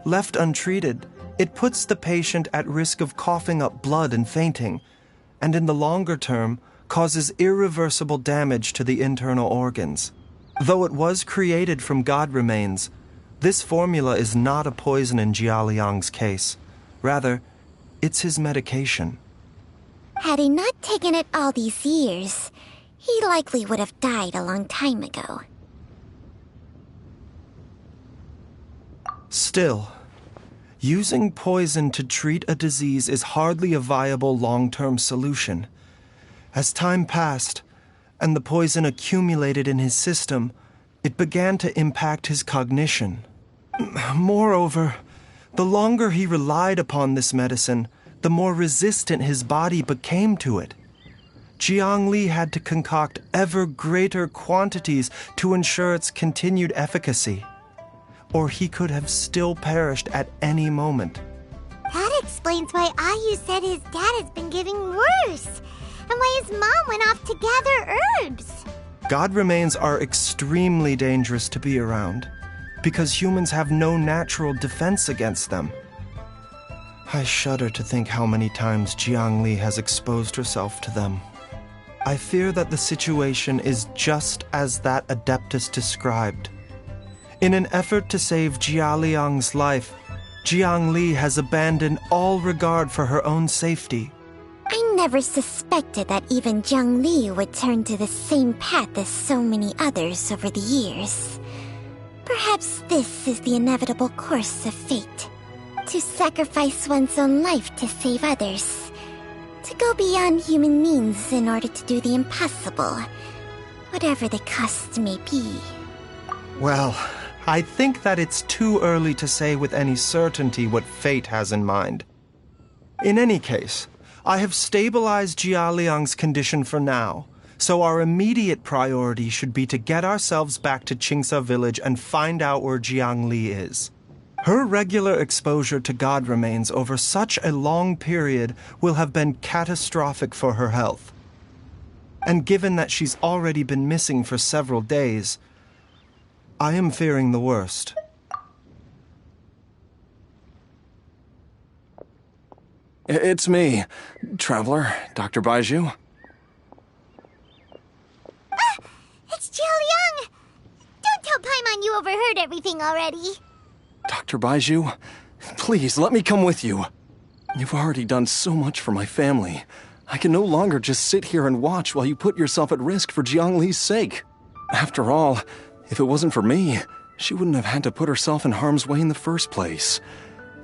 Left untreated, it puts the patient at risk of coughing up blood and fainting, and in the longer term, causes irreversible damage to the internal organs. Though it was created from god remains, this formula is not a poison in Jialiang's case. Rather, it's his medication. Had he not taken it all these years, he likely would have died a long time ago. Still, using poison to treat a disease is hardly a viable long-term solution. As time passed, and the poison accumulated in his system, it began to impact his cognition. Moreover, the longer he relied upon this medicine, the more resistant his body became to it. Jiang Li had to concoct ever greater quantities to ensure its continued efficacy, or he could have still perished at any moment. That explains why Ayu said his dad has been getting worse, and why his mom went off to gather herbs. God remains are extremely dangerous to be around, because humans have no natural defense against them. I shudder to think how many times Jiang Li has exposed herself to them. I fear that the situation is just as that Adeptus described. In an effort to save Jialiang's life, Jiang Li has abandoned all regard for her own safety. I never suspected that even Jiang Li would turn to the same path as so many others over the years. Perhaps this is the inevitable course of fate. To sacrifice one's own life to save others. To go beyond human means in order to do the impossible. Whatever the cost may be. Well, I think that it's too early to say with any certainty what fate has in mind. In any case, I have stabilized Jialiang's condition for now, so our immediate priority should be to get ourselves back to Qingsa village and find out where Jiang Li is. Her regular exposure to god remains over such a long period will have been catastrophic for her health. And given that she's already been missing for several days, I am fearing the worst. It's me, Traveler, Dr. Baizhu. Ah! It's Jialiang! Don't tell Paimon you overheard everything already. Dr. Baizhu, please let me come with you. You've already done so much for my family. I can no longer just sit here and watch while you put yourself at risk for Jiang Li's sake. After all, if it wasn't for me, she wouldn't have had to put herself in harm's way in the first place.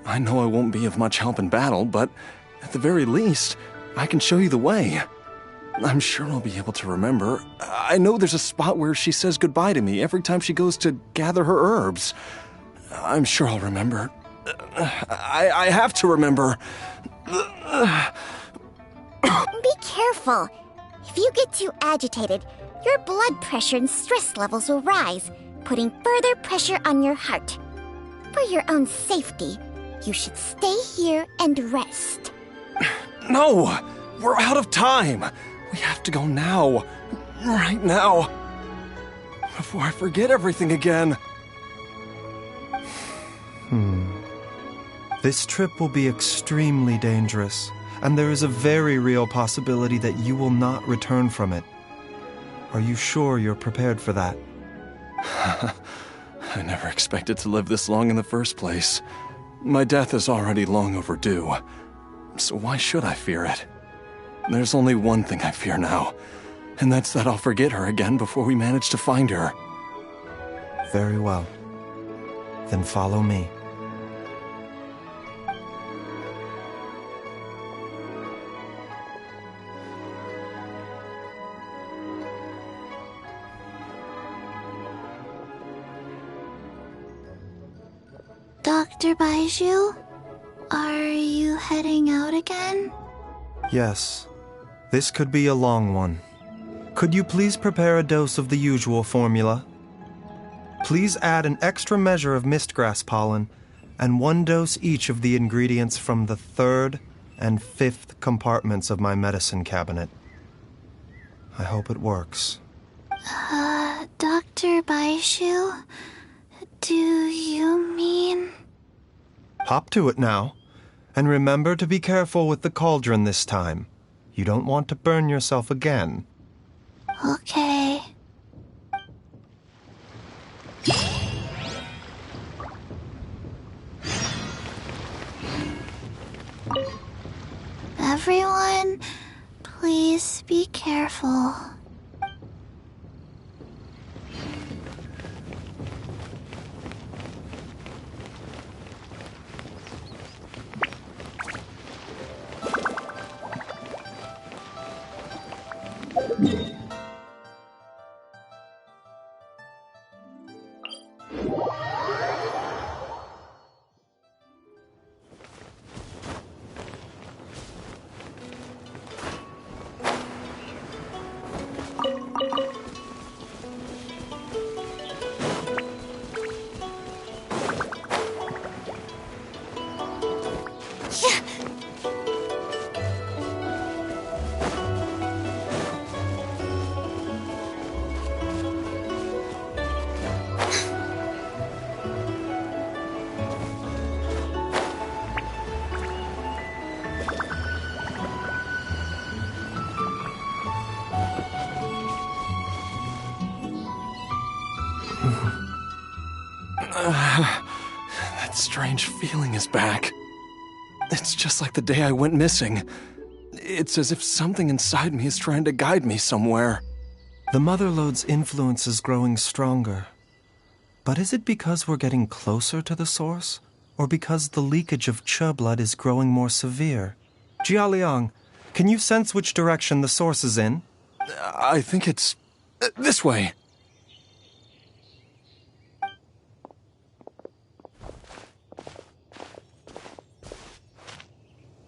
I know I won't be of much help in battle, but at the very least, I can show you the way. I'm sure I'll be able to remember. I know there's a spot where she says goodbye to me every time she goes to gather her herbs. I'm sure I'll remember. I have to remember. Be careful. If you get too agitated, your blood pressure and stress levels will rise, putting further pressure on your heart. For your own safety, you should stay here and rest. No! We're out of time! We have to go now. Right now. Before I forget everything again. This trip will be extremely dangerous, and there is a very real possibility that you will not return from it. Are you sure you're prepared for that? I never expected to live this long in the first place. My death is already long overdue. So why should I fear it? There's only one thing I fear now, and that's that I'll forget her again before we manage to find her. Very well. Then follow me. Dr. Baiju, are you heading out again? Yes. This could be a long one. Could you please prepare a dose of the usual formula? Please add an extra measure of mistgrass pollen and 1 dose each of the ingredients from the 3rd and 5th compartments of my medicine cabinet. I hope it works. Dr. Baiju, do you mean... Hop to it now. And remember to be careful with the cauldron this time. You don't want to burn yourself again. Okay. Everyone, please be careful. That strange feeling is back. It's just like the day I went missing. It's as if something inside me is trying to guide me somewhere. The Mother Lode's influence is growing stronger. But is it because we're getting closer to the source? Or because the leakage of Che blood is growing more severe? Jialiang, can you sense which direction the source is in? I think it's... this way.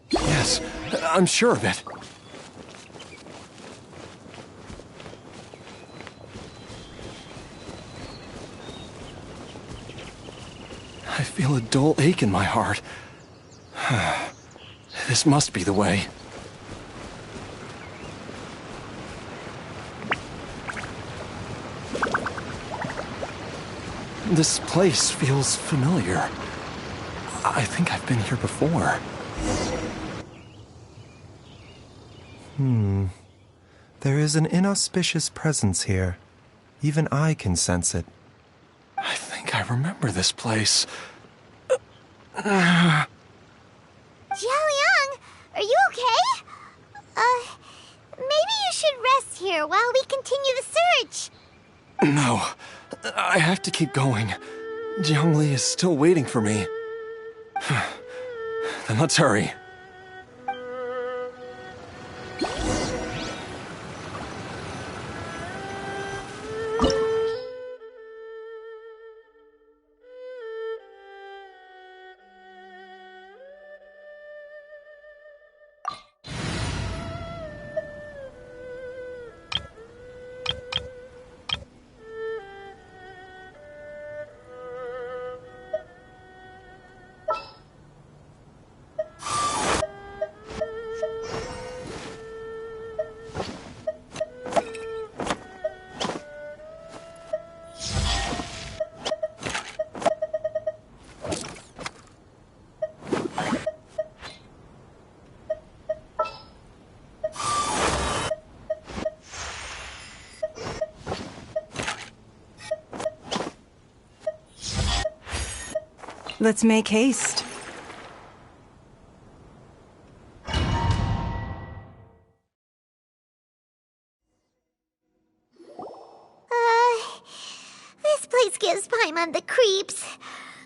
Yes, I'm sure of it. I feel a dull ache in my heart. This must be the way. This place feels familiar. I think I've been here before. There is an inauspicious presence here. Even I can sense it. I think I remember this place. Jialiang, are you okay? Maybe you should rest here while we continue the search. No, I have to keep going. Jiangli is still waiting for me. Then let's hurry. Let's make haste. This place gives Paimon the creeps.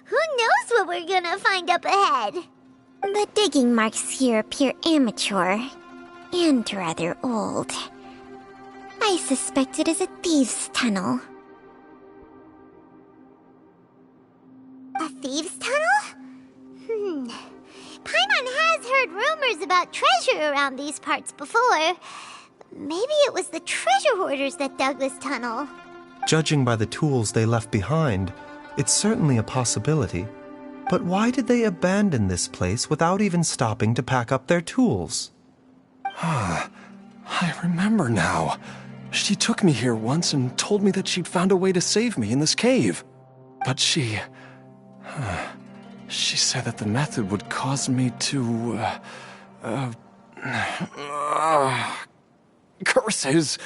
Who knows what we're gonna find up ahead? The digging marks here appear amateur and rather old. I suspect it is a thieves' tunnel. A thieves' tunnel? Paimon has heard rumors about treasure around these parts before. Maybe it was the treasure hoarders that dug this tunnel. Judging by the tools they left behind, it's certainly a possibility. But why did they abandon this place without even stopping to pack up their tools? I remember now. She took me here once and told me that she'd found a way to save me in this cave. But she said that the method would cause me to, curses!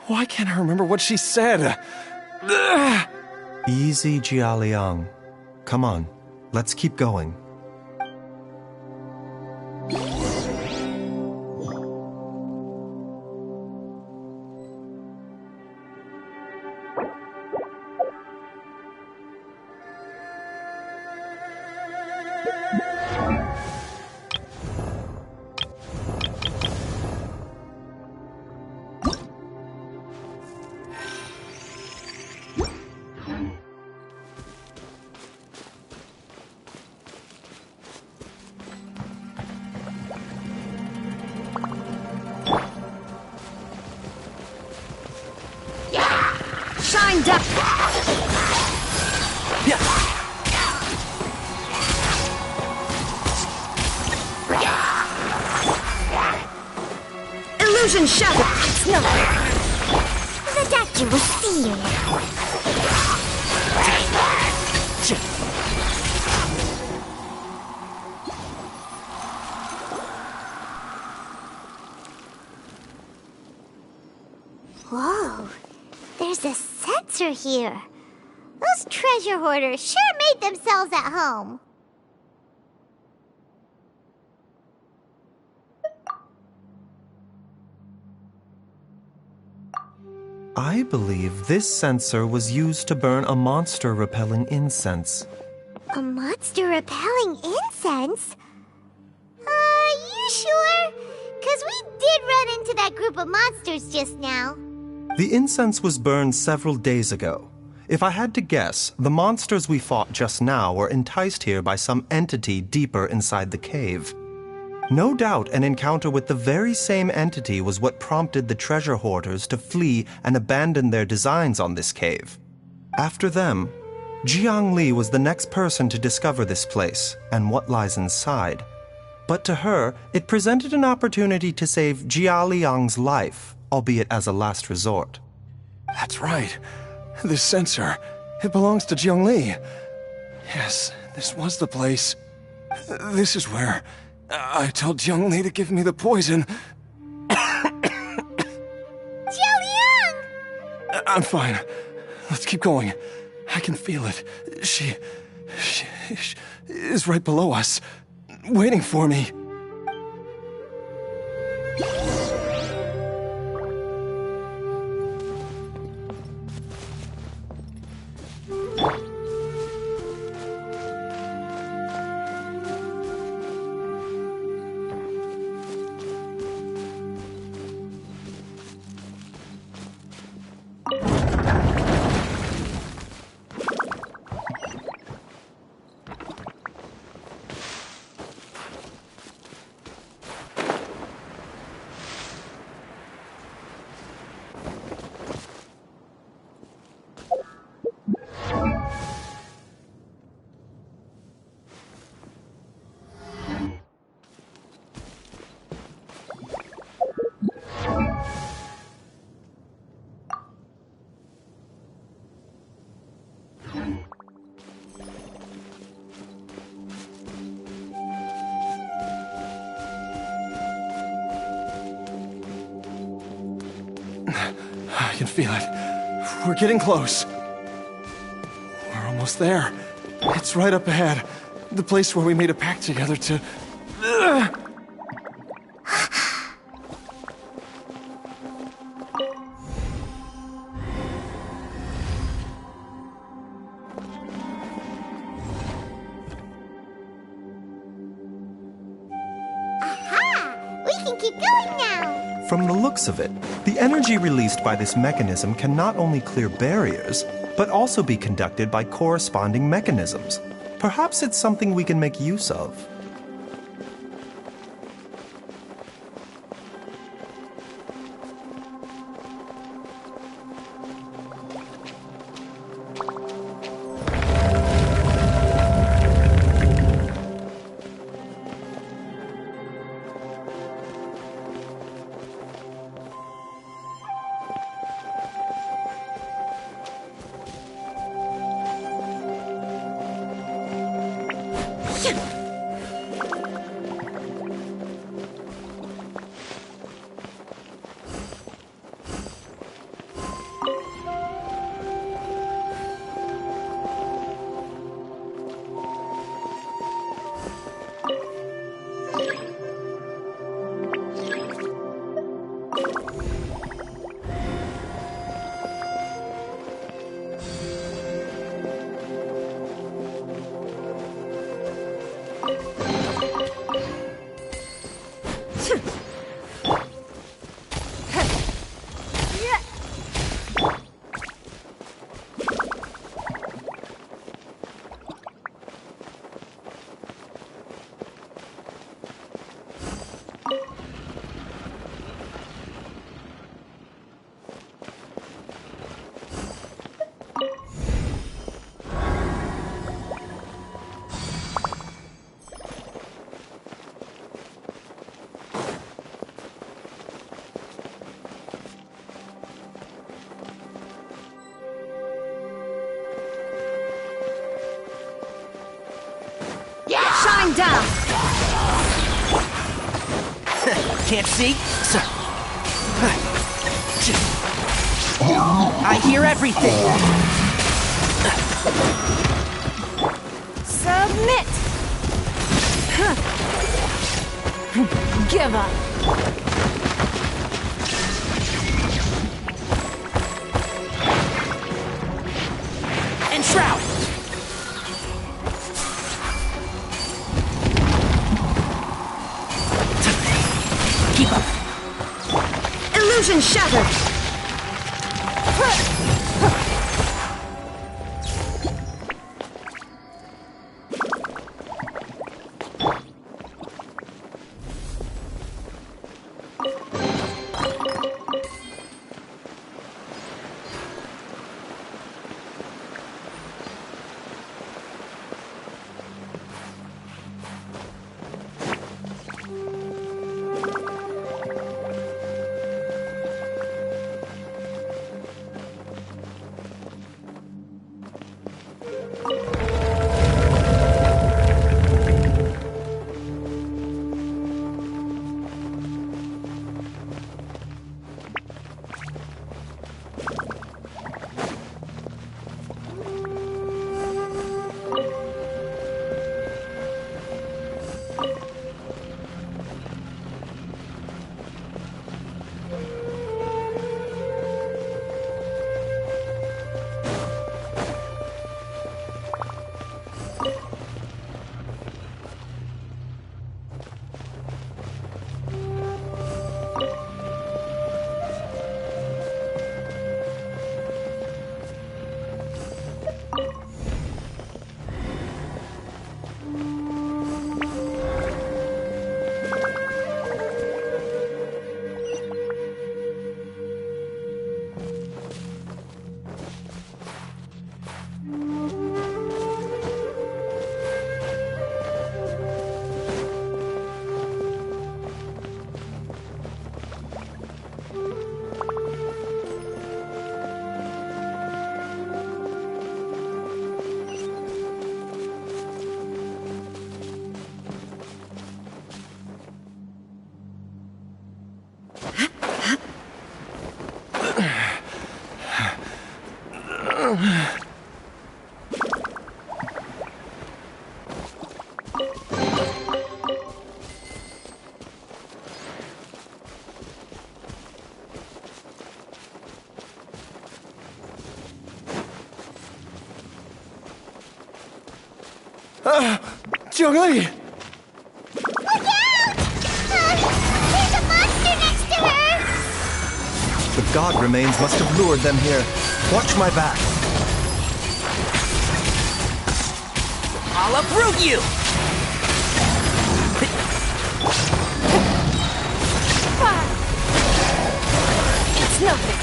Why can't I remember what she said? Easy, Jialiang. Come on, let's keep going. Shine down! Illusion shattered! No! The doctor will see you now. Whoa, there's a sensor here. Those treasure hoarders sure made themselves at home. I believe this sensor was used to burn a monster-repelling incense. A monster-repelling incense? You sure? 'Cause we did run into that group of monsters just now. The incense was burned several days ago. If I had to guess, the monsters we fought just now were enticed here by some entity deeper inside the cave. No doubt an encounter with the very same entity was what prompted the treasure hoarders to flee and abandon their designs on this cave. After them, Jiang Li was the next person to discover this place and what lies inside. But to her, it presented an opportunity to save Jia Liang's life, albeit as a last resort. That's right. This sensor, it belongs to Jiang Li. Yes, this was the place. This is where I told Jiang Li to give me the poison. Jialiang! I'm fine. Let's keep going. I can feel it. She is right below us, waiting for me. I can feel it. We're getting close. We're almost there. It's right up ahead. The place where we made a pact together to... Aha! We can keep going now! From the looks of it, the energy released by this mechanism can not only clear barriers, but also be conducted by corresponding mechanisms. Perhaps it's something we can make use of. Shine down! Can't see? So... I hear everything! Submit! Give up! Enshroud! Keep up! Illusion shattered! Zhongli! Look out! There's a monster next to her! The god remains must have lured them here. Watch my back. I'll uproot you! It's nothing.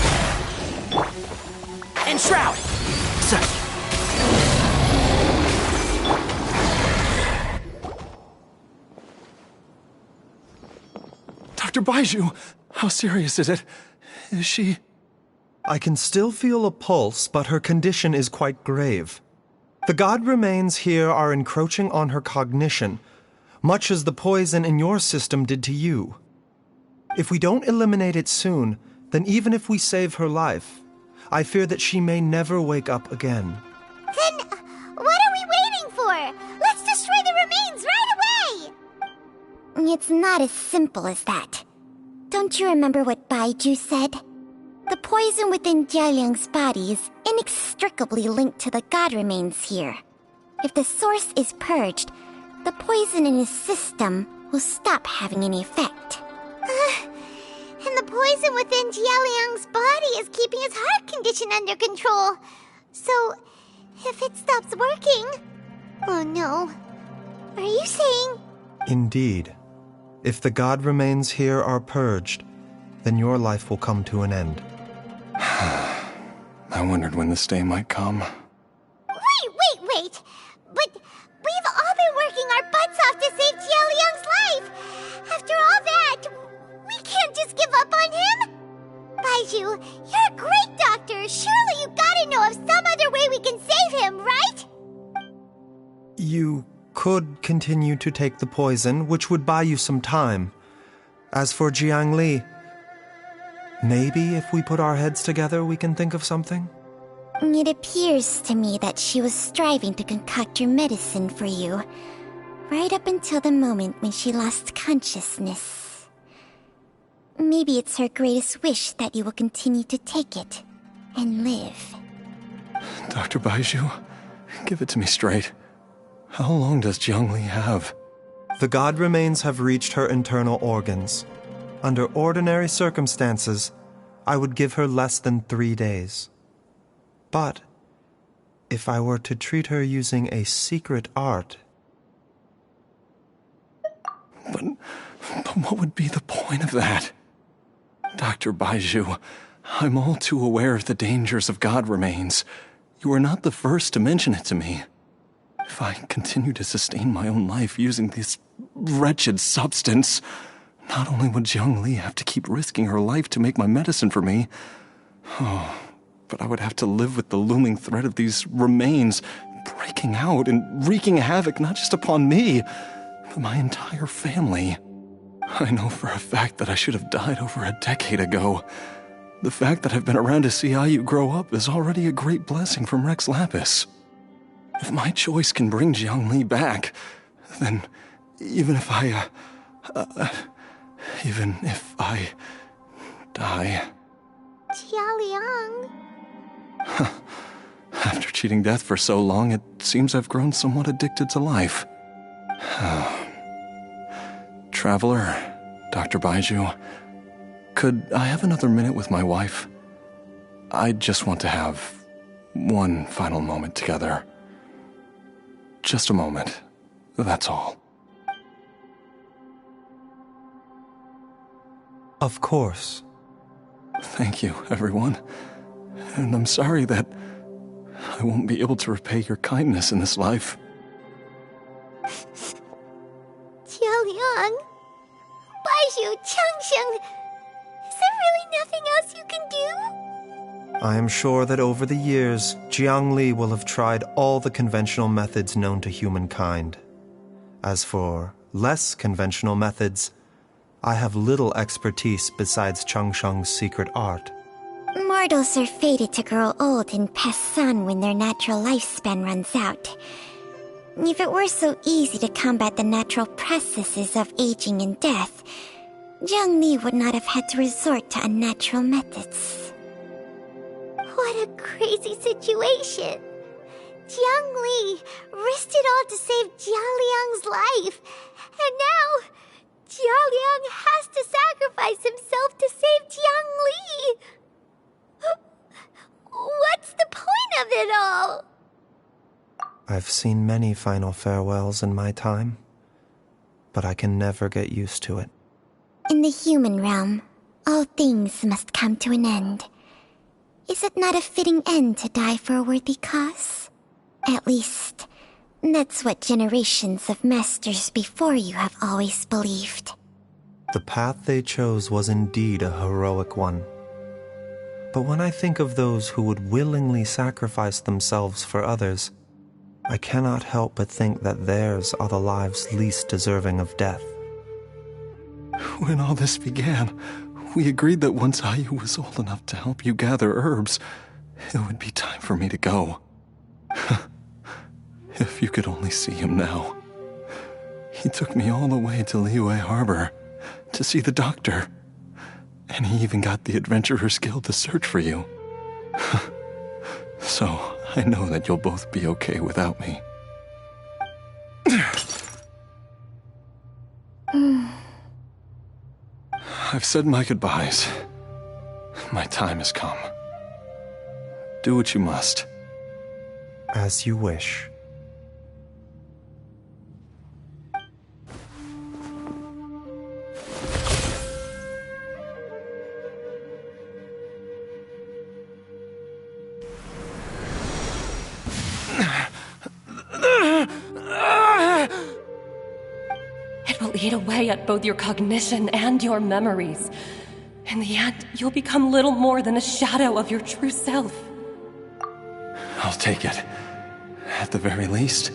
And Shroud! So, Dr. Baiju, how serious is it? Is she... I can still feel a pulse, but her condition is quite grave. The god remains here are encroaching on her cognition, much as the poison in your system did to you. If we don't eliminate it soon, then even if we save her life, I fear that she may never wake up again. Then, what are we waiting for? Let's destroy the remains right away! It's not as simple as that. Don't you remember what Baiju said? The poison within Jialiang's body is inextricably linked to the god remains here. If the source is purged, the poison in his system will stop having any effect. And the poison within Jialiang's body is keeping his heart condition under control. So, if it stops working... Oh no. Are you saying... Indeed. If the god remains here are purged, then your life will come to an end. I wondered when this day might come. Wait! But we've all been working our butts off to save Jialiang's life! After all that, we can't just give up on him! Baiju, you're a great doctor! Surely you gotta know of some other way we can save him, right? You could continue to take the poison, which would buy you some time. As for Jiang Li, maybe if we put our heads together, we can think of something? It appears to me that she was striving to concoct your medicine for you, right up until the moment when she lost consciousness. Maybe it's her greatest wish that you will continue to take it and live. Dr. Baiju, give it to me straight. How long does Zhongli have? The god remains have reached her internal organs. Under ordinary circumstances, I would give her less than 3 days. But if I were to treat her using a secret art... But what would be the point of that? Dr. Baiju, I'm all too aware of the dangers of god remains. You are not the first to mention it to me. If I continue to sustain my own life using this wretched substance, not only would Jiang Li have to keep risking her life to make my medicine for me, but I would have to live with the looming threat of these remains breaking out and wreaking havoc not just upon me, but my entire family. I know for a fact that I should have died over a decade ago. The fact that I've been around to see Ayu grow up is already a great blessing from Rex Lapis. If my choice can bring Jiang Li back, then even if I die... Jialiang... After cheating death for so long, it seems I've grown somewhat addicted to life. Traveler, Dr. Baiju, could I have another minute with my wife? I just want to have one final moment together. Just a moment, that's all. Of course. Thank you, everyone. And I'm sorry that I won't be able to repay your kindness in this life. Jialiang... Baiju, Changsheng... Is there really nothing else you can do? I am sure that over the years, Jiang Li will have tried all the conventional methods known to humankind. As for less conventional methods, I have little expertise besides Changsheng's secret art. Mortals are fated to grow old and pass on when their natural lifespan runs out. If it were so easy to combat the natural processes of aging and death, Jiang Li would not have had to resort to unnatural methods. What a crazy situation. Jiang Li risked it all to save Jia Liang's life. And now, Jia Liang has to sacrifice himself to save Jiang Li. What's the point of it all? I've seen many final farewells in my time, but I can never get used to it. In the human realm, all things must come to an end. Is it not a fitting end to die for a worthy cause? At least, that's what generations of masters before you have always believed. The path they chose was indeed a heroic one. But when I think of those who would willingly sacrifice themselves for others, I cannot help but think that theirs are the lives least deserving of death. When all this began, we agreed that once Ayu was old enough to help you gather herbs, it would be time for me to go. If you could only see him now. He took me all the way to Liyue Harbor to see the doctor. And he even got the Adventurers Guild to search for you. So, I know that you'll both be okay without me. I've said my goodbyes. My time has come. Do what you must. As you wish. It will eat away at both your cognition and your memories. In the end, you'll become little more than a shadow of your true self. I'll take it. At the very least,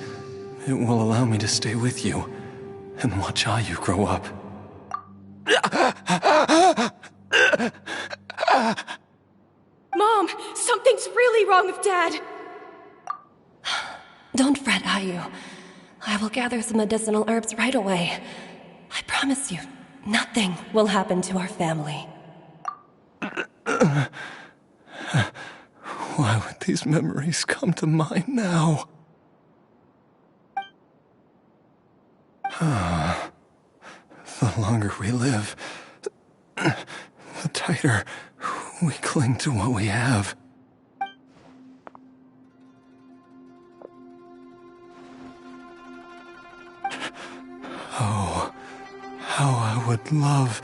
it will allow me to stay with you and watch Ayu grow up. Mom, something's really wrong with Dad. Don't fret, Ayu. I will gather some medicinal herbs right away. I promise you, nothing will happen to our family. Why would these memories come to mind now? The longer we live, the tighter we cling to what we have. Oh, how I would love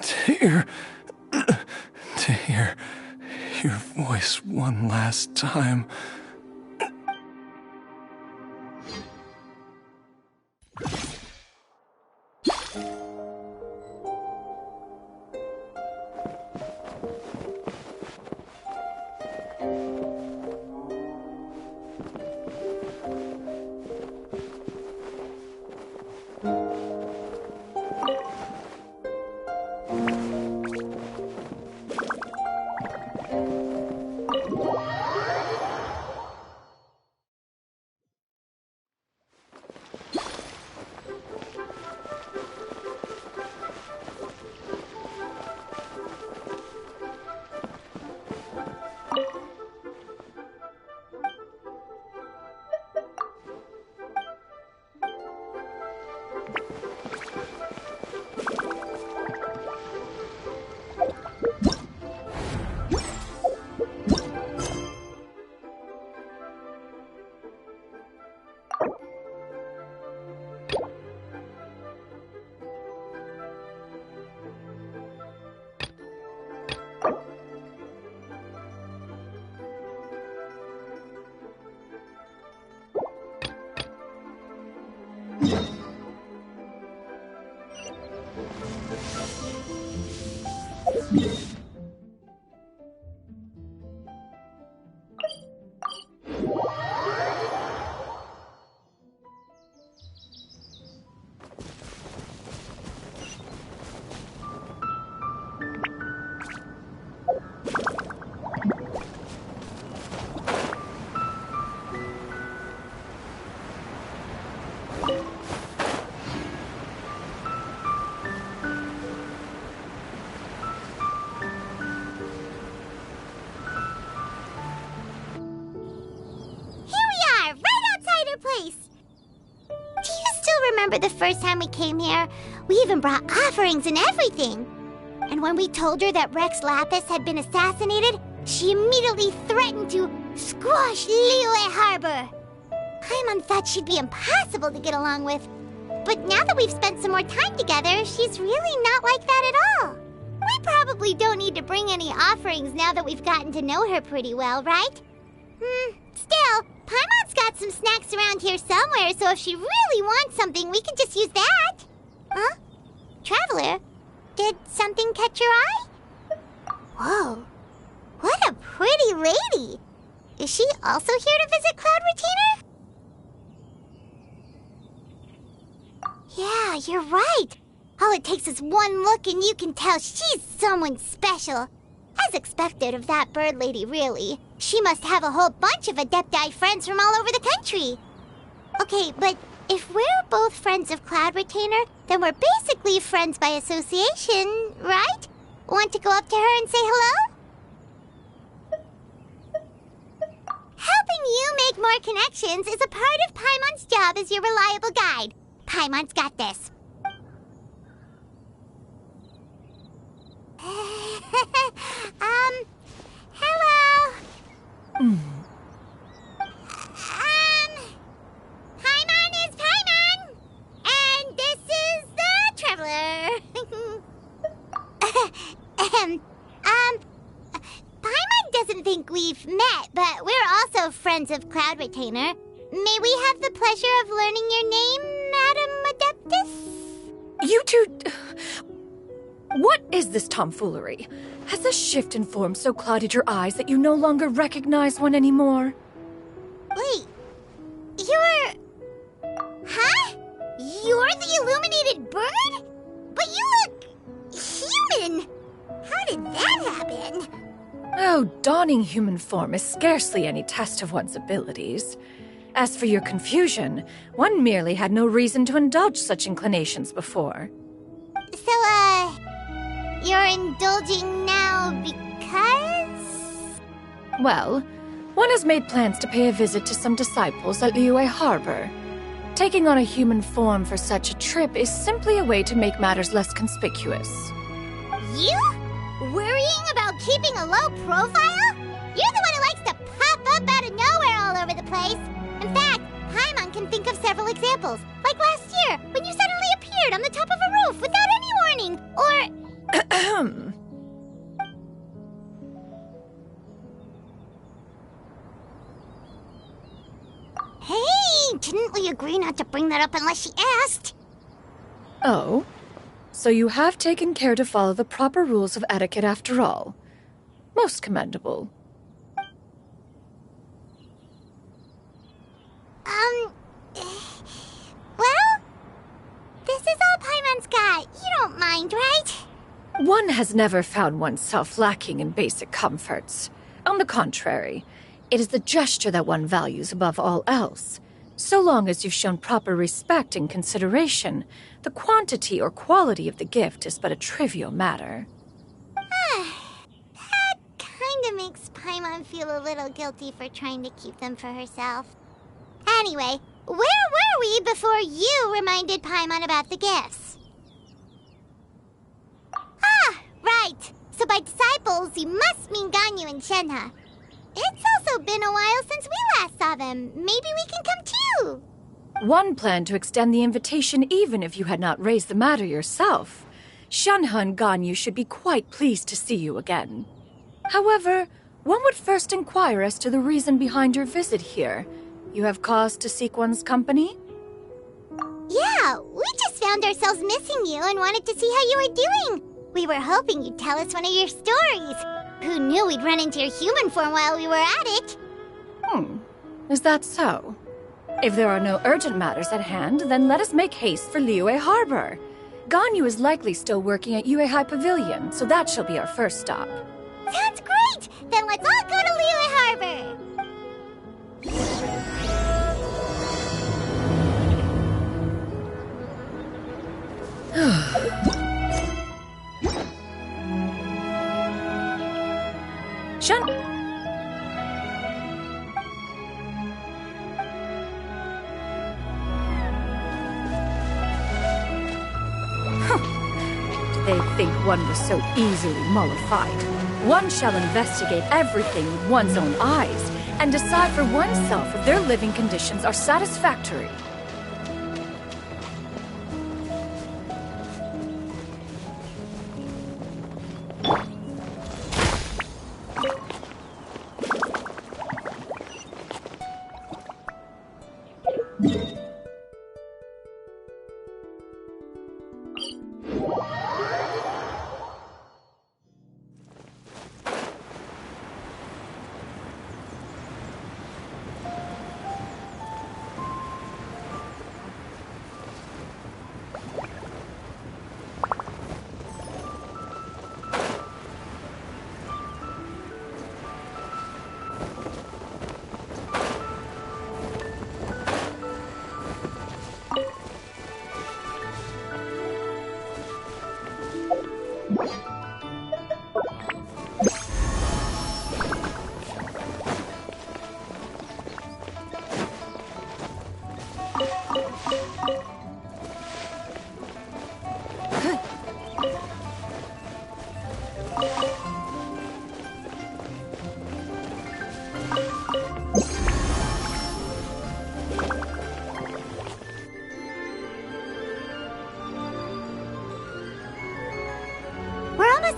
to hear your voice one last time. remember the first time we came here? We even brought offerings and everything. And when we told her that Rex Lapis had been assassinated, she immediately threatened to squash Liyue Harbor. Paimon thought she'd be impossible to get along with. But now that we've spent some more time together, she's really not like that at all. We probably don't need to bring any offerings now that we've gotten to know her pretty well, right? Still, Paimon's got some snacks around here somewhere, so if she really wants something, we can just use that. Huh? Traveler, did something catch your eye? Whoa, what a pretty lady. Is she also here to visit Cloud Retainer? Yeah, you're right. All it takes is one look and you can tell she's someone special. As expected of that bird lady, really. She must have a whole bunch of Adepti friends from all over the country. Okay, but if we're both friends of Cloud Retainer, then we're basically friends by association, right? Want to go up to her and say hello? Helping you make more connections is a part of Paimon's job as your reliable guide. Paimon's got this. Hello. Paimon is Paimon, and this is the Traveler. Paimon doesn't think we've met, but we're also friends of Cloud Retainer. May we have the pleasure of learning your name, Madam Adeptus? You two... What is this tomfoolery? Has the shift in form so clouded your eyes that you no longer recognize one anymore? Wait, you're... Huh? You're the illuminated bird? But you look... human! How did that happen? Oh, donning human form is scarcely any test of one's abilities. As for your confusion, one merely had no reason to indulge such inclinations before. So, you're indulging now because? Well, one has made plans to pay a visit to some disciples at Liyue Harbor. Taking on a human form for such a trip is simply a way to make matters less conspicuous. You? Worrying about keeping a low profile? You're the one who likes to pop up out of nowhere all over the place. In fact, Paimon can think of several examples. Like last year, when you suddenly appeared on the top of a roof without any warning. Or... Hey, didn't we agree not to bring that up unless she asked? Oh? So you have taken care to follow the proper rules of etiquette after all. Most commendable. Well, this is all Paimon's got. You don't mind, right? One has never found oneself lacking in basic comforts. On the contrary, it is the gesture that one values above all else. So long as you've shown proper respect and consideration, the quantity or quality of the gift is but a trivial matter. That kinda makes Paimon feel a little guilty for trying to keep them for herself. Anyway, where were we before you reminded Paimon about the gifts? Right. So by disciples, you must mean Ganyu and Shenhe. It's also been a while since we last saw them. Maybe we can come too. One planned to extend the invitation even if you had not raised the matter yourself. Shenhe and Ganyu should be quite pleased to see you again. However, one would first inquire as to the reason behind your visit here. You have cause to seek one's company? Yeah, we just found ourselves missing you and wanted to see how you were doing. We were hoping you'd tell us one of your stories. Who knew we'd run into your human form while we were at it? Is that so? If there are no urgent matters at hand, then let us make haste for Liyue Harbor. Ganyu is likely still working at Yuehai Pavilion, so that shall be our first stop. Sounds great! Then let's all go to Liyue Harbor! they think one was so easily mollified. One shall investigate everything with one's own eyes and decide for oneself if their living conditions are satisfactory.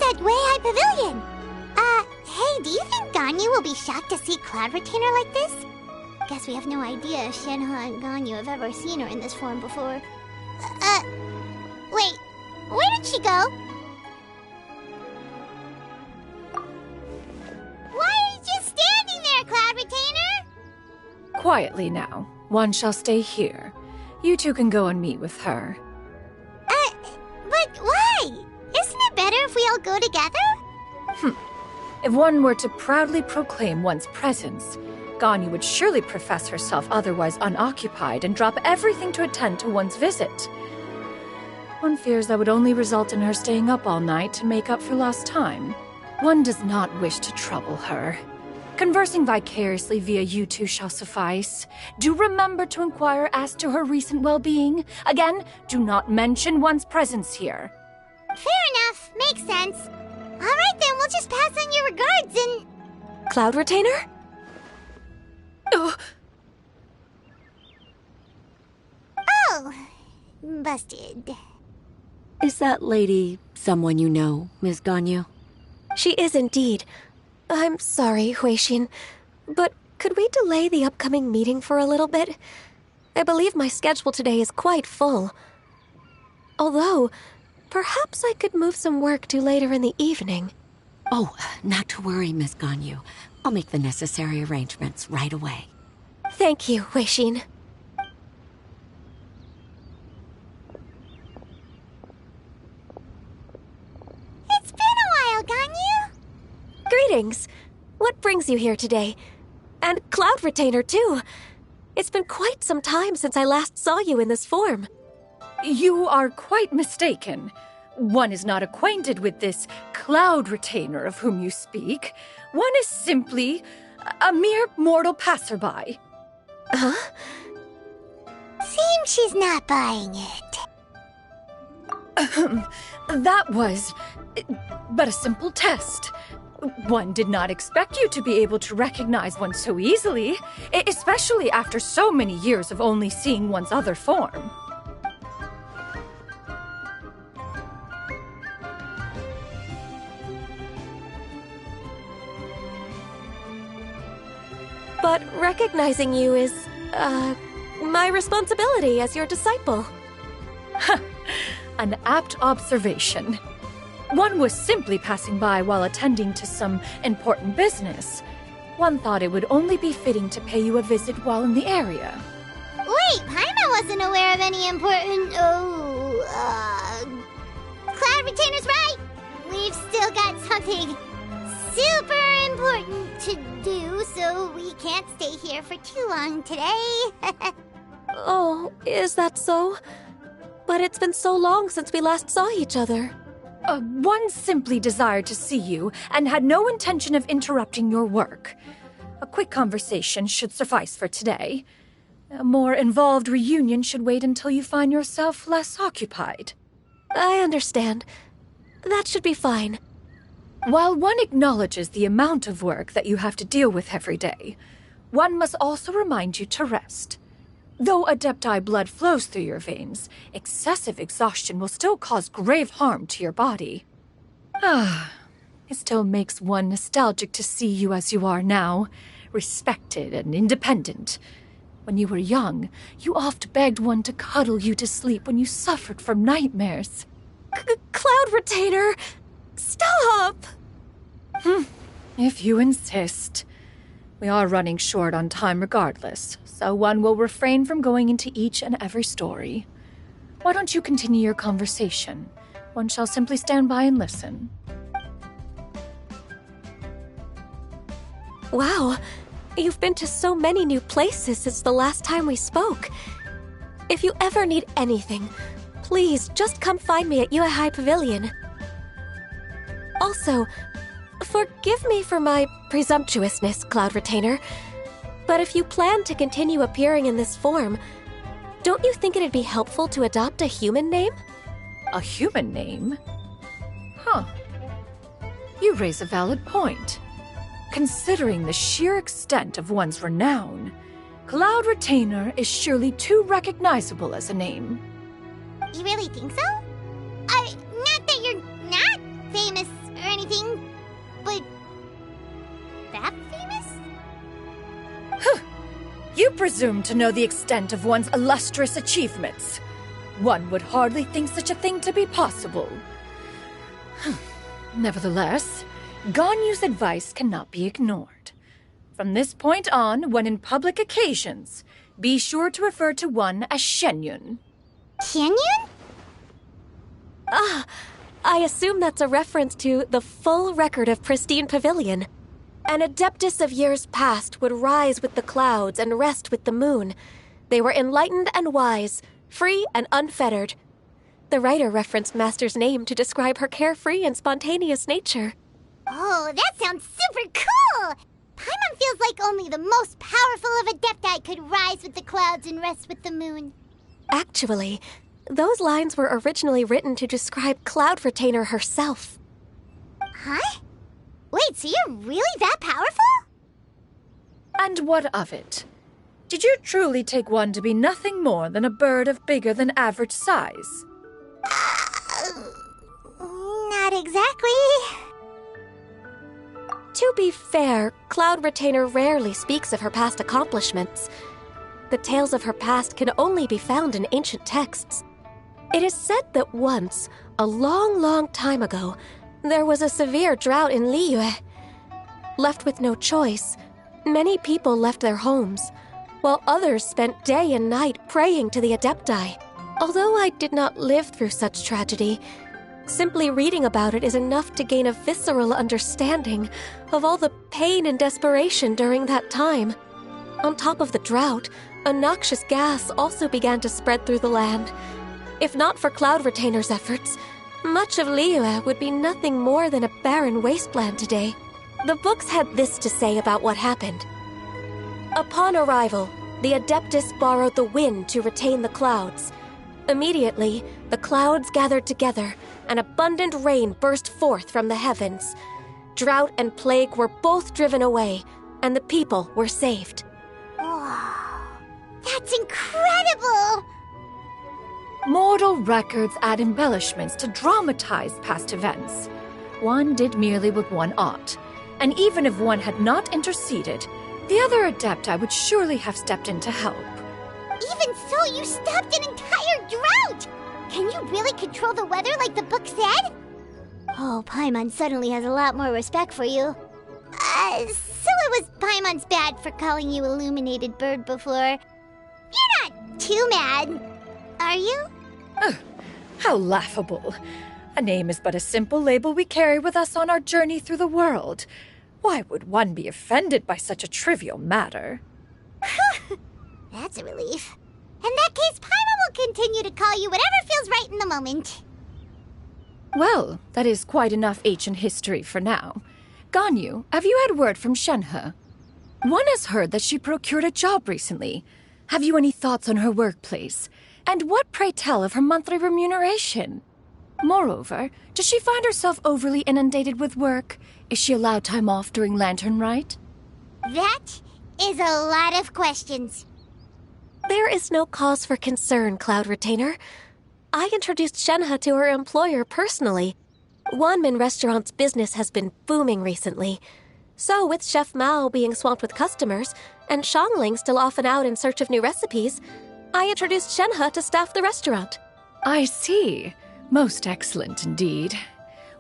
At Way High Pavilion. Hey, do you think Ganyu will be shocked to see Cloud Retainer like this? Guess we have no idea if Shenhe and Ganyu have ever seen her in this form before. Wait, where did she go? Why are you just standing there, Cloud Retainer? Quietly now. One shall stay here. You two can go and meet with her. But why? Isn't it better if we all go together? If one were to proudly proclaim one's presence, Ganyu would surely profess herself otherwise unoccupied and drop everything to attend to one's visit. One fears that would only result in her staying up all night to make up for lost time. One does not wish to trouble her. Conversing vicariously via you two shall suffice. Do remember to inquire as to her recent well-being. Again, do not mention one's presence here. Fair enough. Makes sense. Alright then, we'll just pass on your regards and... Cloud Retainer? Oh, busted. Is that lady someone you know, Ms. Ganyu? She is indeed. I'm sorry, Huixin, but could we delay the upcoming meeting for a little bit? I believe my schedule today is quite full. Although, perhaps I could move some work to later in the evening. Oh, not to worry, Miss Ganyu. I'll make the necessary arrangements right away. Thank you, Huixin. It's been a while, Ganyu. Greetings. What brings you here today? And Cloud Retainer, too. It's been quite some time since I last saw you in this form. You are quite mistaken. One is not acquainted with this Cloud Retainer of whom you speak. One is simply a mere mortal passerby. Huh? Seems she's not buying it. That was but a simple test. One did not expect you to be able to recognize one so easily, especially after so many years of only seeing one's other form. But recognizing you is, my responsibility as your disciple. An apt observation. One was simply passing by while attending to some important business. One thought it would only be fitting to pay you a visit while in the area. Wait, Paimon wasn't aware of any important... Cloud Retainer's right! We've still got something super important to do, so we can't stay here for too long today. Oh, is that so? But it's been so long since we last saw each other. One simply desired to see you and had no intention of interrupting your work. A quick conversation should suffice for today. A more involved reunion should wait until you find yourself less occupied. I understand. That should be fine. While one acknowledges the amount of work that you have to deal with every day, one must also remind you to rest. Though Adepti blood flows through your veins, excessive exhaustion will still cause grave harm to your body. It still makes one nostalgic to see you as you are now, respected and independent. When you were young, you oft begged one to cuddle you to sleep when you suffered from nightmares. Cloud Retainer! Stop! If you insist. We are running short on time regardless, so one will refrain from going into each and every story. Why don't you continue your conversation? One shall simply stand by and listen. Wow, you've been to so many new places since the last time we spoke. If you ever need anything, please just come find me at Uehai Pavilion. Also, forgive me for my presumptuousness, Cloud Retainer, but if you plan to continue appearing in this form, don't you think it'd be helpful to adopt a human name? A human name? Huh. You raise a valid point. Considering the sheer extent of one's renown, Cloud Retainer is surely too recognizable as a name. You really think so? Not that you're not famous or anything, but that famous? You presume to know the extent of one's illustrious achievements. One would hardly think such a thing to be possible. Nevertheless, Ganyu's advice cannot be ignored. From this point on, when in public occasions, be sure to refer to one as Shenyun. Shenyun? I assume that's a reference to the full record of Pristine Pavilion. An Adeptus of years past would rise with the clouds and rest with the moon. They were enlightened and wise, free and unfettered. The writer referenced Master's name to describe her carefree and spontaneous nature. Oh, that sounds super cool! Paimon feels like only the most powerful of Adepti could rise with the clouds and rest with the moon. Actually, those lines were originally written to describe Cloud Retainer herself. Huh? Wait, so you're really that powerful? And what of it? Did you truly take one to be nothing more than a bird of bigger than average size? Not exactly. To be fair, Cloud Retainer rarely speaks of her past accomplishments. The tales of her past can only be found in ancient texts. It is said that once, a long, long time ago, there was a severe drought in Liyue. Left with no choice, many people left their homes, while others spent day and night praying to the Adepti. Although I did not live through such tragedy, simply reading about it is enough to gain a visceral understanding of all the pain and desperation during that time. On top of the drought, a noxious gas also began to spread through the land. If not for Cloud Retainer's efforts, much of Liyue would be nothing more than a barren wasteland today. The books had this to say about what happened. Upon arrival, the Adeptus borrowed the wind to retain the clouds. Immediately, the clouds gathered together, and abundant rain burst forth from the heavens. Drought and plague were both driven away, and the people were saved. Wow, that's incredible! Mortal records add embellishments to dramatize past events. One did merely what one ought, and even if one had not interceded, the other Adepti would surely have stepped in to help. Even so, you stopped an entire drought! Can you really control the weather like the book said? Oh, Paimon suddenly has a lot more respect for you. So it was Paimon's bad for calling you Illuminated Bird before. You're not too mad, are you? How laughable. A name is but a simple label we carry with us on our journey through the world. Why would one be offended by such a trivial matter? That's a relief. In that case, Paimon will continue to call you whatever feels right in the moment. Well, that is quite enough ancient history for now. Ganyu, have you had word from Shenhe? One has heard that she procured a job recently. Have you any thoughts on her workplace? And what, pray tell, of her monthly remuneration? Moreover, does she find herself overly inundated with work? Is she allowed time off during Lantern Rite? That is a lot of questions. There is no cause for concern, Cloud Retainer. I introduced Shenhe to her employer personally. Wanmin Restaurant's business has been booming recently. So, with Chef Mao being swamped with customers, and Shangling still off and out in search of new recipes, I introduced Shenhe to staff the restaurant. I see. Most excellent indeed.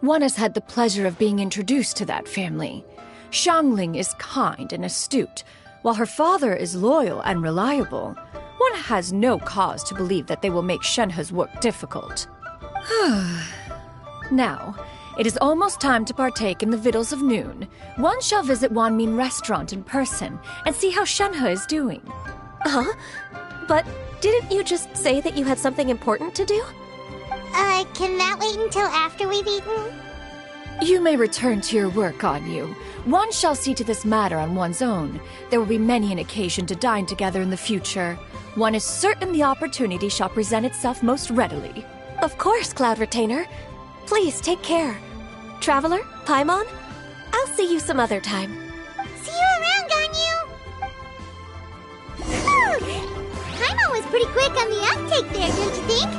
One has had the pleasure of being introduced to that family. Shangling is kind and astute, while her father is loyal and reliable. One has no cause to believe that they will make Shenhe's work difficult. Now, it is almost time to partake in the victuals of noon. One shall visit Wanmin Restaurant in person and see how Shenhe is doing. Huh? But didn't you just say that you had something important to do? Can that wait until after we've eaten? You may return to your work, Anu. One shall see to this matter on one's own. There will be many an occasion to dine together in the future. One is certain the opportunity shall present itself most readily. Of course, Cloud Retainer. Please take care. Traveler, Paimon, I'll see you some other time. See you around, Ganyu! Paimon was pretty quick on the uptake there, don't you think?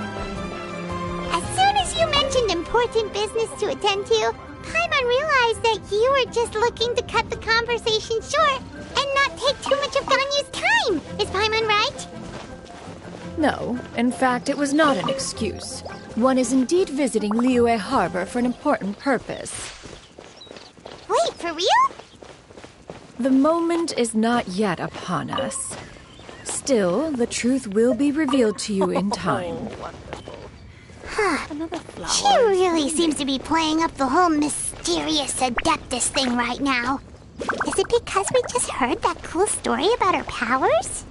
As soon as you mentioned important business to attend to, Paimon realized that you were just looking to cut the conversation short and not take too much of Ganyu's time. Is Paimon right? No, in fact, it was not an excuse. One is indeed visiting Liyue Harbor for an important purpose. Wait, for real? The moment is not yet upon us. Still, the truth will be revealed to you in time. She really seems to be playing up the whole mysterious Adeptus thing right now. Is it because we just heard that cool story about her powers?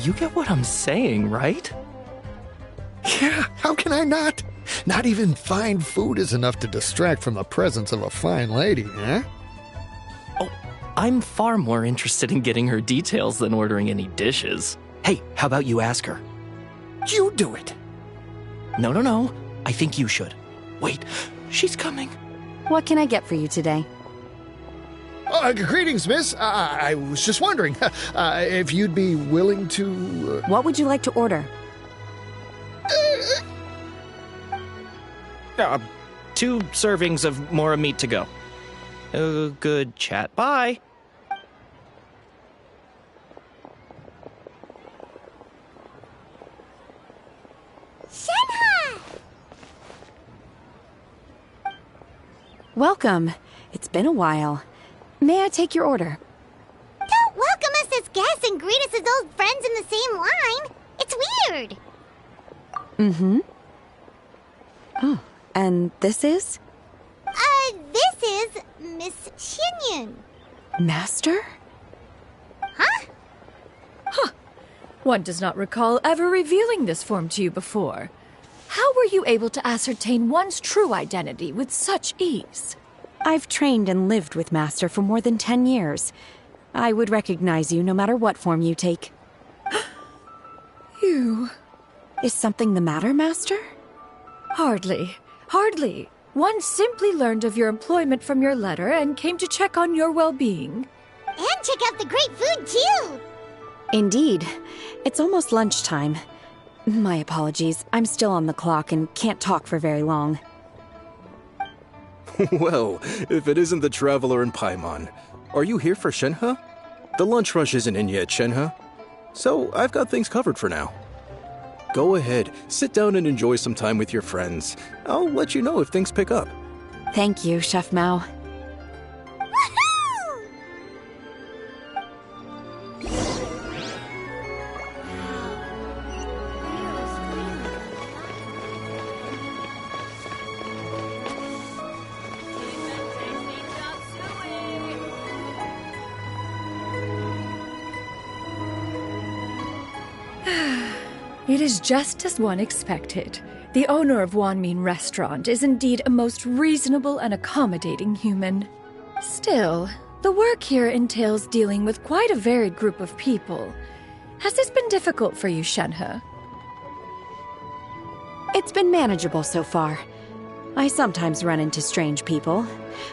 You get what I'm saying, right? Yeah, how can I not? Not even fine food is enough to distract from the presence of a fine lady, eh? Oh, I'm far more interested in getting her details than ordering any dishes. Hey, how about you ask her? You do it. No. I think you should. Wait, she's coming. What can I get for you today? Greetings, miss. I was just wondering if you'd be willing to... What would you like to order? 2 servings of Mora meat to go. Good chat. Bye. Shenhe! Welcome. It's been a while. May I take your order? Don't welcome us as guests and greet us as old friends in the same line. It's weird. Mm-hmm. Oh, and this is? This is Miss Xinyun. Master? Huh? One does not recall ever revealing this form to you before. How were you able to ascertain one's true identity with such ease? I've trained and lived with Master for more than 10 years. I would recognize you no matter what form you take. You... Is something the matter, Master? Hardly. One simply learned of your employment from your letter and came to check on your well-being. And check out the great food, too! Indeed. It's almost lunchtime. My apologies. I'm still on the clock and can't talk for very long. Well, if it isn't the Traveler and Paimon. are you here for Shenhe? The lunch rush isn't in yet, Shenhe. So I've got things covered for now. Go ahead, sit down and enjoy some time with your friends. I'll let you know if things pick up. Thank you, Chef Mao. It is just as one expected. The owner of Wanmin Restaurant is indeed a most reasonable and accommodating human. Still, the work here entails dealing with quite a varied group of people. Has this been difficult for you, Shenhe? It's been manageable so far. I sometimes run into strange people,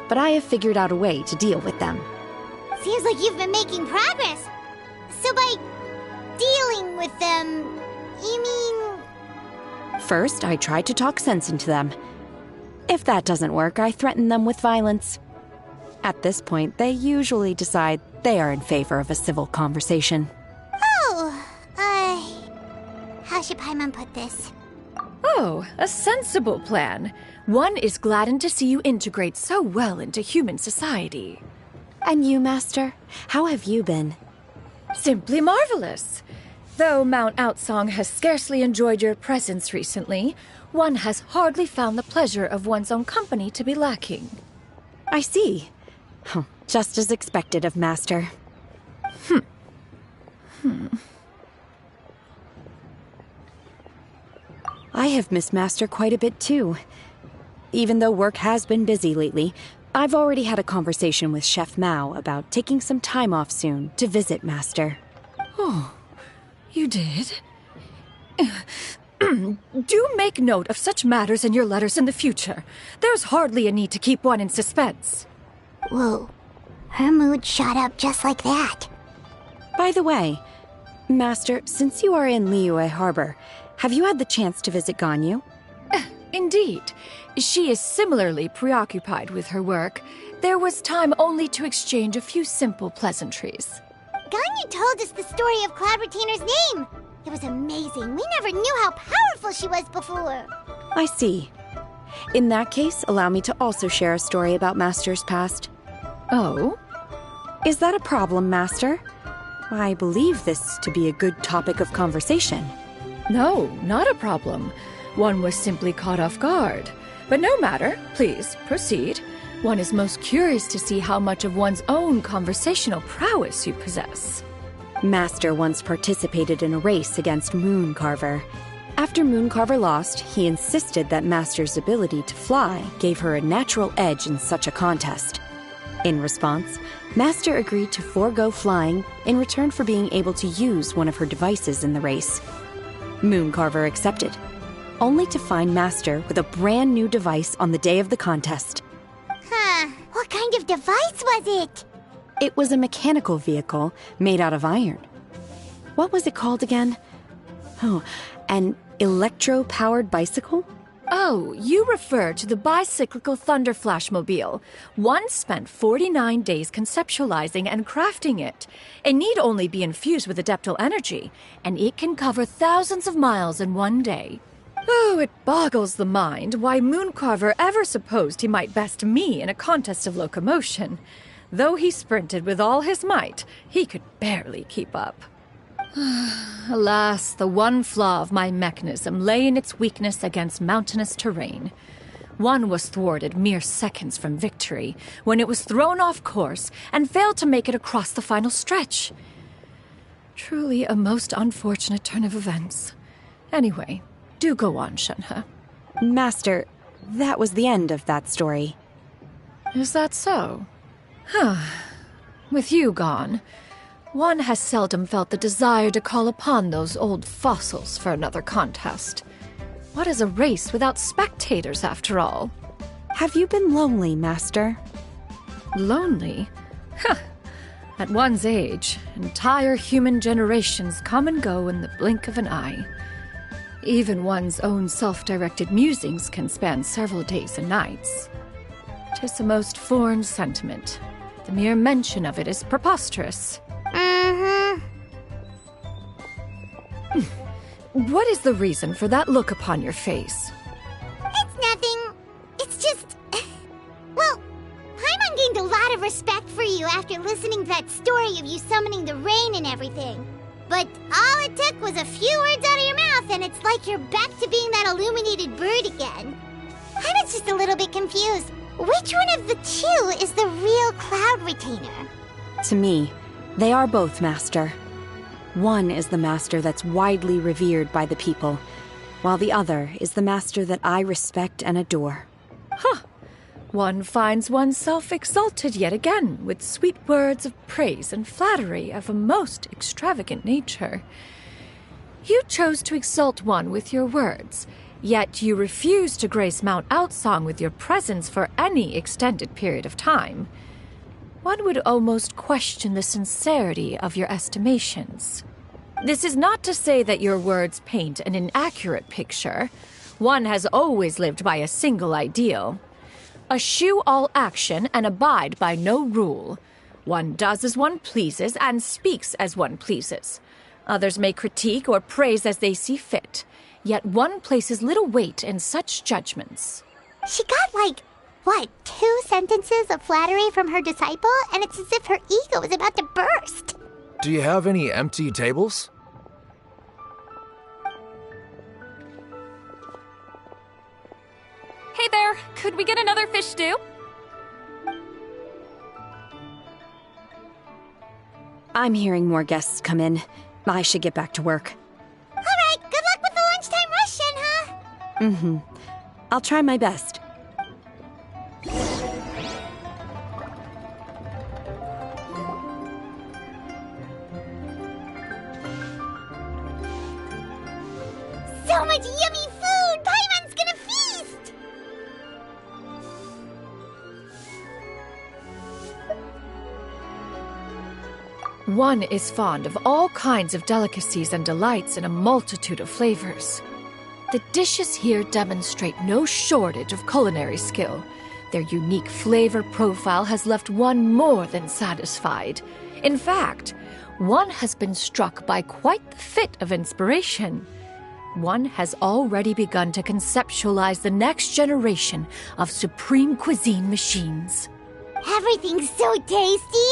but I have figured out a way to deal with them. Seems like you've been making progress. So by dealing with them, you mean... First, I try to talk sense into them. If that doesn't work, I threaten them with violence. At this point, they usually decide they are in favor of a civil conversation. Oh, how should Paimon put this? Oh, a sensible plan. One is gladdened to see you integrate so well into human society. And you, Master? How have you been? Simply marvelous. Though Mount Outsong has scarcely enjoyed your presence recently, one has hardly found the pleasure of one's own company to be lacking. I see. Just as expected of Master. I have missed Master quite a bit too. Even though work has been busy lately, I've already had a conversation with Chef Mao about taking some time off soon to visit Master. Oh, you did? Do make note of such matters in your letters in the future. There's hardly a need to keep one in suspense. Whoa, her mood shot up just like that. By the way, Master, since you are in Liyue Harbor, have you had the chance to visit Ganyu? Indeed. She is similarly preoccupied with her work. There was time only to exchange a few simple pleasantries. Ganyu told us the story of Cloud Retainer's name. It was amazing. We never knew how powerful she was before. I see. In that case, allow me to also share a story about Master's past. Oh? Is that a problem, Master? I believe this to be a good topic of conversation. No, not a problem. One was simply caught off guard. But no matter. Please, proceed. One is most curious to see how much of one's own conversational prowess you possess. Master once participated in a race against Mooncarver. After Mooncarver lost, he insisted that Master's ability to fly gave her a natural edge in such a contest. In response, Master agreed to forego flying in return for being able to use one of her devices in the race. Mooncarver accepted, only to find Master with a brand new device on the day of the contest. What kind of device was it? It was a mechanical vehicle made out of iron. What was it called again? Oh, an electro-powered bicycle? Oh, you refer to the bicyclical Thunder Flashmobile. One spent 49 days conceptualizing and crafting it. It need only be infused with adeptal energy, and it can cover thousands of miles in one day. Oh, it boggles the mind why Mooncarver ever supposed he might best me in a contest of locomotion. Though he sprinted with all his might, he could barely keep up. Alas, the one flaw of my mechanism lay in its weakness against mountainous terrain. One was thwarted mere seconds from victory, when it was thrown off course and failed to make it across the final stretch. Truly a most unfortunate turn of events. Anyway, do go on, Shenhe. Master, that was the end of that story. Is that so? With you gone, one has seldom felt the desire to call upon those old fossils for another contest. What is a race without spectators, after all? Have you been lonely, Master? Lonely? At one's age, entire human generations come and go in the blink of an eye. Even one's own self-directed musings can span several days and nights. 'Tis a most foreign sentiment. The mere mention of it is preposterous. Mm-hmm. What is the reason for that look upon your face? It's nothing. It's just... Well, Paimon gained a lot of respect for you after listening to that story of you summoning the rain and everything. But all it took was a few words out of your mouth, and it's like you're back to being that illuminated bird again. I was just a little bit confused. Which one of the two is the real Cloud Retainer? To me, they are both, Master. One is the master that's widely revered by the people, while the other is the master that I respect and adore. Huh. One finds oneself exalted yet again with sweet words of praise and flattery of a most extravagant nature. You chose to exalt one with your words, yet you refuse to grace Mount Outsong with your presence for any extended period of time. One would almost question the sincerity of your estimations. This is not to say that your words paint an inaccurate picture. One has always lived by a single ideal. Eschew all action and abide by no rule. One does as one pleases and speaks as one pleases. Others may critique or praise as they see fit, yet one places little weight in such judgments. She got, 2 sentences of flattery from her disciple, and it's as if her ego is about to burst. Do you have any empty tables? Hey there, could we get another fish stew? I'm hearing more guests come in. I should get back to work. All right, good luck with the lunchtime rush, Shenhe. Mm-hmm. I'll try my best. So much yummy food! Paimon's gonna feast! One is fond of all kinds of delicacies and delights in a multitude of flavors. The dishes here demonstrate no shortage of culinary skill. Their unique flavor profile has left one more than satisfied. In fact, one has been struck by quite the fit of inspiration. One has already begun to conceptualize the next generation of supreme cuisine machines. Everything's so tasty!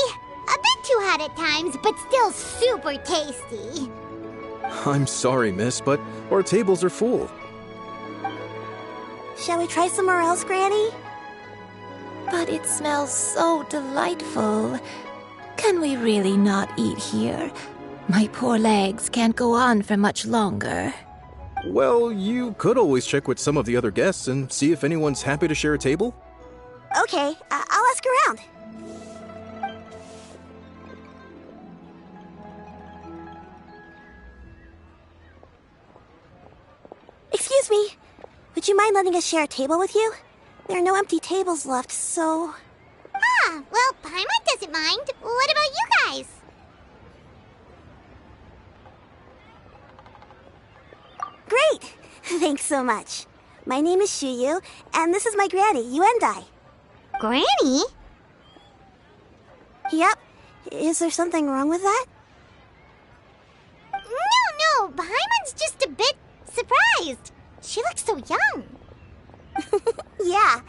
A bit too hot at times, but still super tasty. I'm sorry, miss, but our tables are full. Shall we try somewhere else, Granny? But it smells so delightful. Can we really not eat here? My poor legs can't go on for much longer. Well, you could always check with some of the other guests and see if anyone's happy to share a table. Okay, I'll ask around. Excuse me. Would you mind letting us share a table with you? There are no empty tables left, so... Ah, well, Paimon doesn't mind. What about you guys? Great! Thanks so much. My name is Shuyu, and this is my granny, Yuendai. Granny? Yep. Is there something wrong with that? No, Paimon's just a bit surprised. She looks so young. Yeah,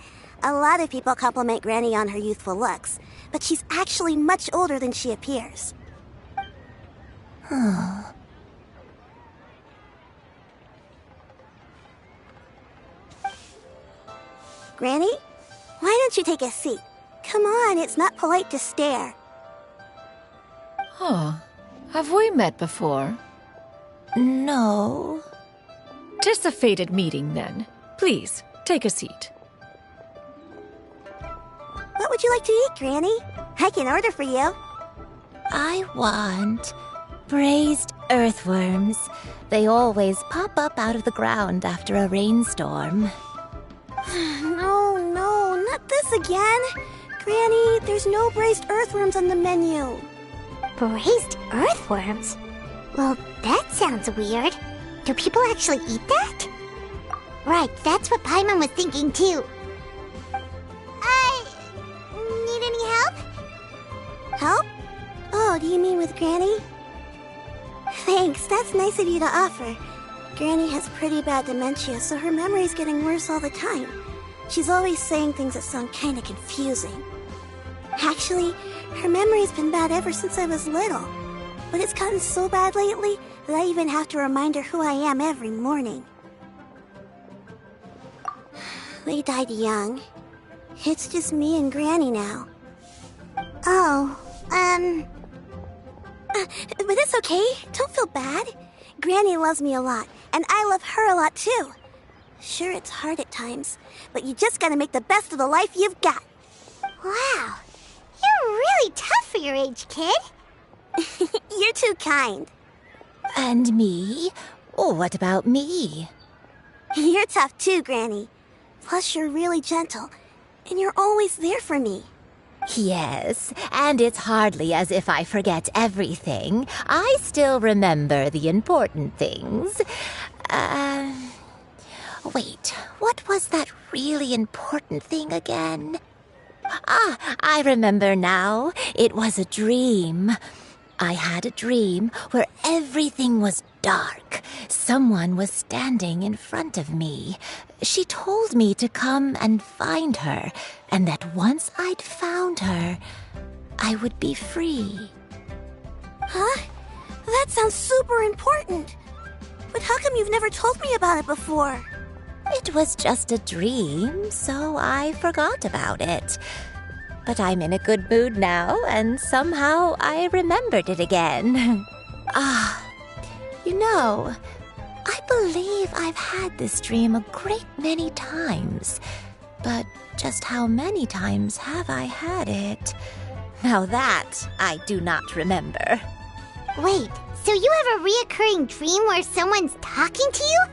a lot of people compliment Granny on her youthful looks, but she's actually much older than she appears. Granny, why don't you take a seat? Come on, it's not polite to stare. Huh. Have we met before? No. 'Tis a fated meeting, then. Please, take a seat. What would you like to eat, Granny? I can order for you. I want braised earthworms. They always pop up out of the ground after a rainstorm. No, not this again. Granny, there's no braised earthworms on the menu. Braised earthworms? Well, that sounds weird. Do people actually eat that? Right, that's what Paimon was thinking too. Need any help? Help? Oh, do you mean with Granny? Thanks, that's nice of you to offer. Granny has pretty bad dementia, so her memory's getting worse all the time. She's always saying things that sound kinda confusing. Actually, her memory's been bad ever since I was little. But it's gotten so bad lately that I even have to remind her who I am every morning. They died young. It's just me and Granny now. Oh, but it's okay. Don't feel bad. Granny loves me a lot, and I love her a lot too. Sure, it's hard at times, but you just gotta make the best of the life you've got. Wow, you're really tough for your age, kid. You're too kind. And me? Oh, what about me? You're tough too, Granny. Plus, you're really gentle, and you're always there for me. Yes, and it's hardly as if I forget everything. I still remember the important things. Wait, what was that really important thing again? Ah, I remember now. It was a dream. I had a dream where everything was dark. Someone was standing in front of me. She told me to come and find her, and that once I'd found her, I would be free. Huh? That sounds super important. But how come you've never told me about it before? It was just a dream, so I forgot about it. But I'm in a good mood now, and somehow I remembered it again. I believe I've had this dream a great many times. But just how many times have I had it? Now that I do not remember. Wait, so you have a reoccurring dream where someone's talking to you?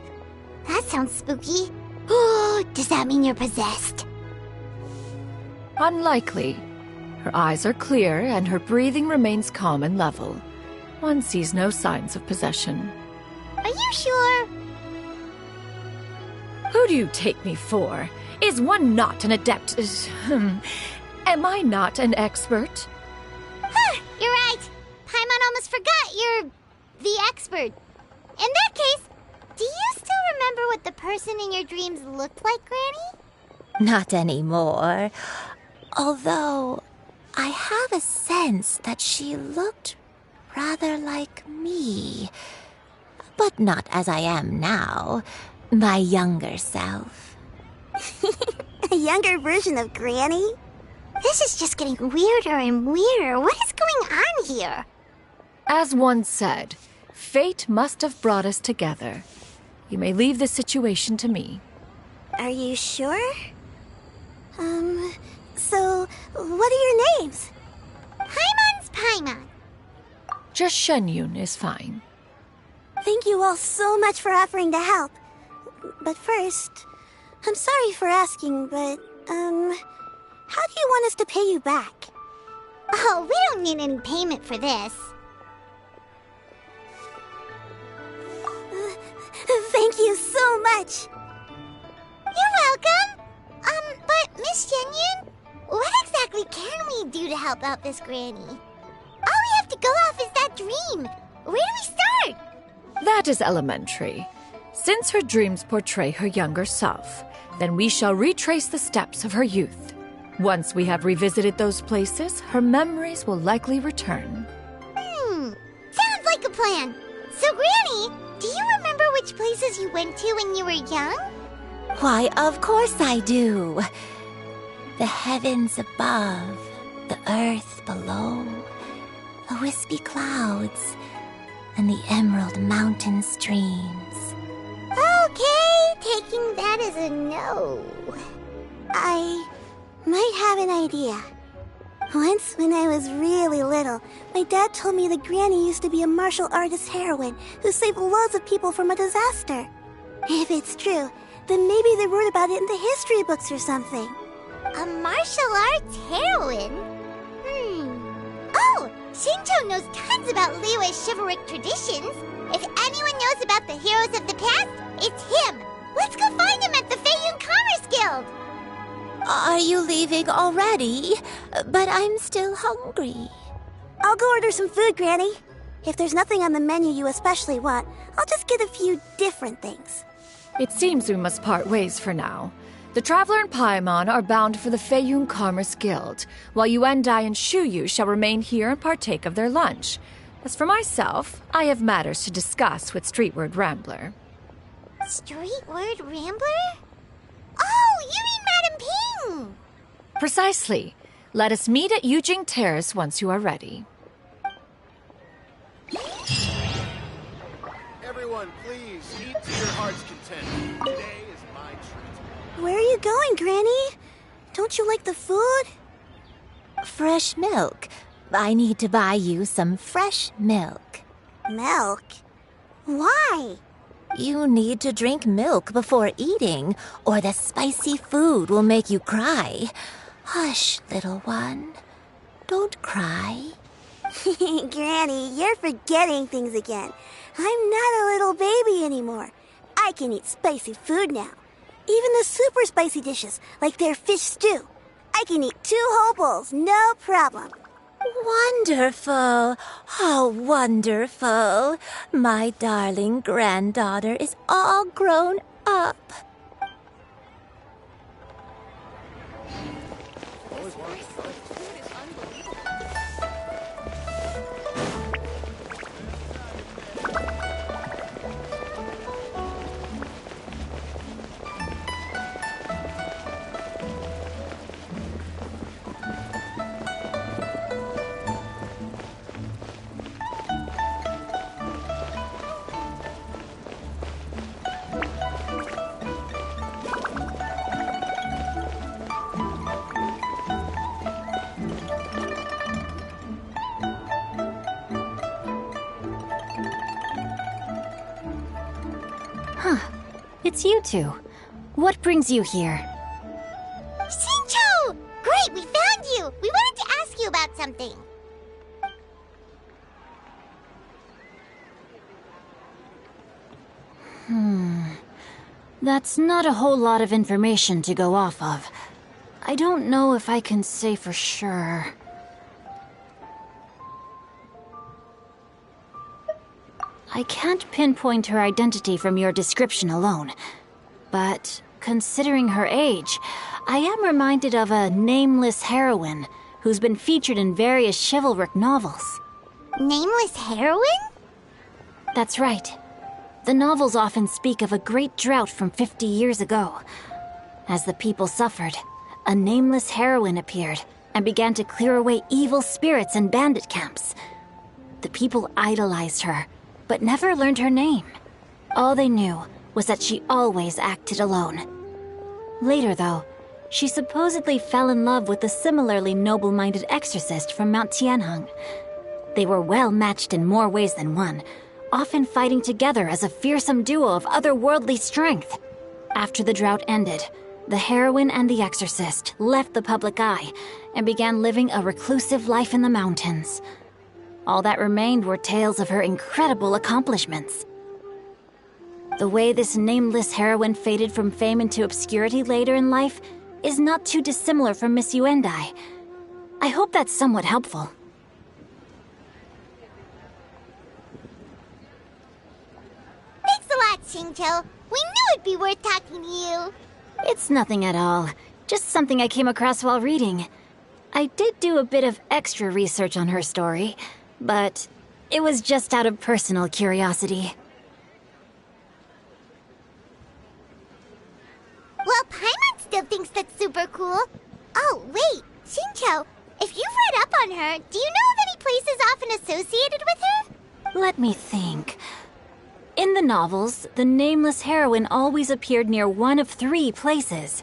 That sounds spooky. Oh, does that mean you're possessed? Unlikely. Her eyes are clear and her breathing remains calm and level. One sees no signs of possession. Are you sure? Who do you take me for? Is one not an adept? Am I not an expert? Huh, you're right. Paimon almost forgot you're the expert. In that case, do you still remember what the person in your dreams looked like, Granny? Not anymore. Although, I have a sense that she looked rather like me. But not as I am now. My younger self. A younger version of Granny? This is just getting weirder and weirder. What is going on here? As one said, fate must have brought us together. You may leave the situation to me. Are you sure? So, what are your names? Paimon's Paimon. Just Shenyun is fine. Thank you all so much for offering to help. But first, I'm sorry for asking, but, how do you want us to pay you back? Oh, we don't need any payment for this. Thank you so much. You're welcome. But Miss Shenyun, what exactly can we do to help out this Granny? All we have to go off is that dream. Where do we start? That is elementary. Since her dreams portray her younger self, then we shall retrace the steps of her youth. Once we have revisited those places, her memories will likely return. Sounds like a plan. So, Granny, do you remember which places you went to when you were young? Why, of course I do. The heavens above, the earth below, the wispy clouds, and the emerald mountain streams. Okay, taking that as a no. I might have an idea. Once, when I was really little, my dad told me that Granny used to be a martial artist heroine who saved loads of people from a disaster. If it's true, then maybe they wrote about it in the history books or something. A martial arts heroine? Oh, Shinto knows tons about Liyue's chivalric traditions. If anyone knows about the heroes of the past, it's him. Let's go find him at the Feiyun Commerce Guild. Are you leaving already? But I'm still hungry. I'll go order some food, Granny. If there's nothing on the menu you especially want, I'll just get a few different things. It seems we must part ways for now. The Traveler and Paimon are bound for the Feiyun Commerce Guild, while Yuendai and Shuyu shall remain here and partake of their lunch. As for myself, I have matters to discuss with Streetward Rambler. Streetward Rambler? Oh, you mean Madam Ping! Precisely. Let us meet at Yujing Terrace once you are ready. Everyone, please, eat to your heart's content. Today is my treat. Where are you going, Granny? Don't you like the food? Fresh milk. I need to buy you some fresh milk. Milk? Why? You need to drink milk before eating, or the spicy food will make you cry. Hush, little one. Don't cry. Granny, you're forgetting things again. I'm not a little baby anymore. I can eat spicy food now. Even the super spicy dishes, like their fish stew. I can eat 2 whole bowls, no problem. Wonderful. How wonderful. My darling granddaughter is all grown up. It's you two. What brings you here? Shincho! Great, we found you! We wanted to ask you about something. That's not a whole lot of information to go off of. I don't know if I can say for sure. I can't pinpoint her identity from your description alone. But considering her age, I am reminded of a nameless heroine who's been featured in various chivalric novels. Nameless heroine? That's right. The novels often speak of a great drought from 50 years ago. As the people suffered, a nameless heroine appeared and began to clear away evil spirits in bandit camps. The people idolized her, but never learned her name. All they knew was that she always acted alone. Later, though, she supposedly fell in love with a similarly noble-minded exorcist from Mount Tianheng. They were well matched in more ways than one, often fighting together as a fearsome duo of otherworldly strength. After the drought ended, the heroine and the exorcist left the public eye and began living a reclusive life in the mountains. All that remained were tales of her incredible accomplishments. The way this nameless heroine faded from fame into obscurity later in life is not too dissimilar from Miss Yuendai. I hope that's somewhat helpful. Thanks a lot, Shincho. We knew it'd be worth talking to you. It's nothing at all. Just something I came across while reading. I did do a bit of extra research on her story, but it was just out of personal curiosity. Well, Paimon still thinks that's super cool. Oh, wait, Shincho, if you've read up on her, do you know of any places often associated with her? Let me think. In the novels, the nameless heroine always appeared near one of 3 places.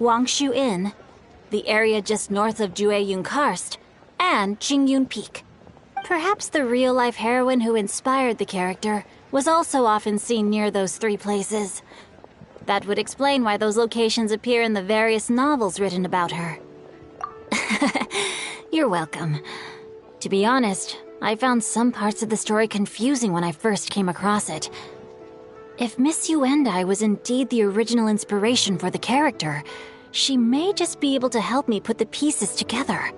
Wangshu Inn, the area just north of Jueyun Karst, and Jingyun Peak. Perhaps the real-life heroine who inspired the character was also often seen near those 3 places. That would explain why those locations appear in the various novels written about her. You're welcome. To be honest, I found some parts of the story confusing when I first came across it. If Miss Yuendai was indeed the original inspiration for the character, she may just be able to help me put the pieces together.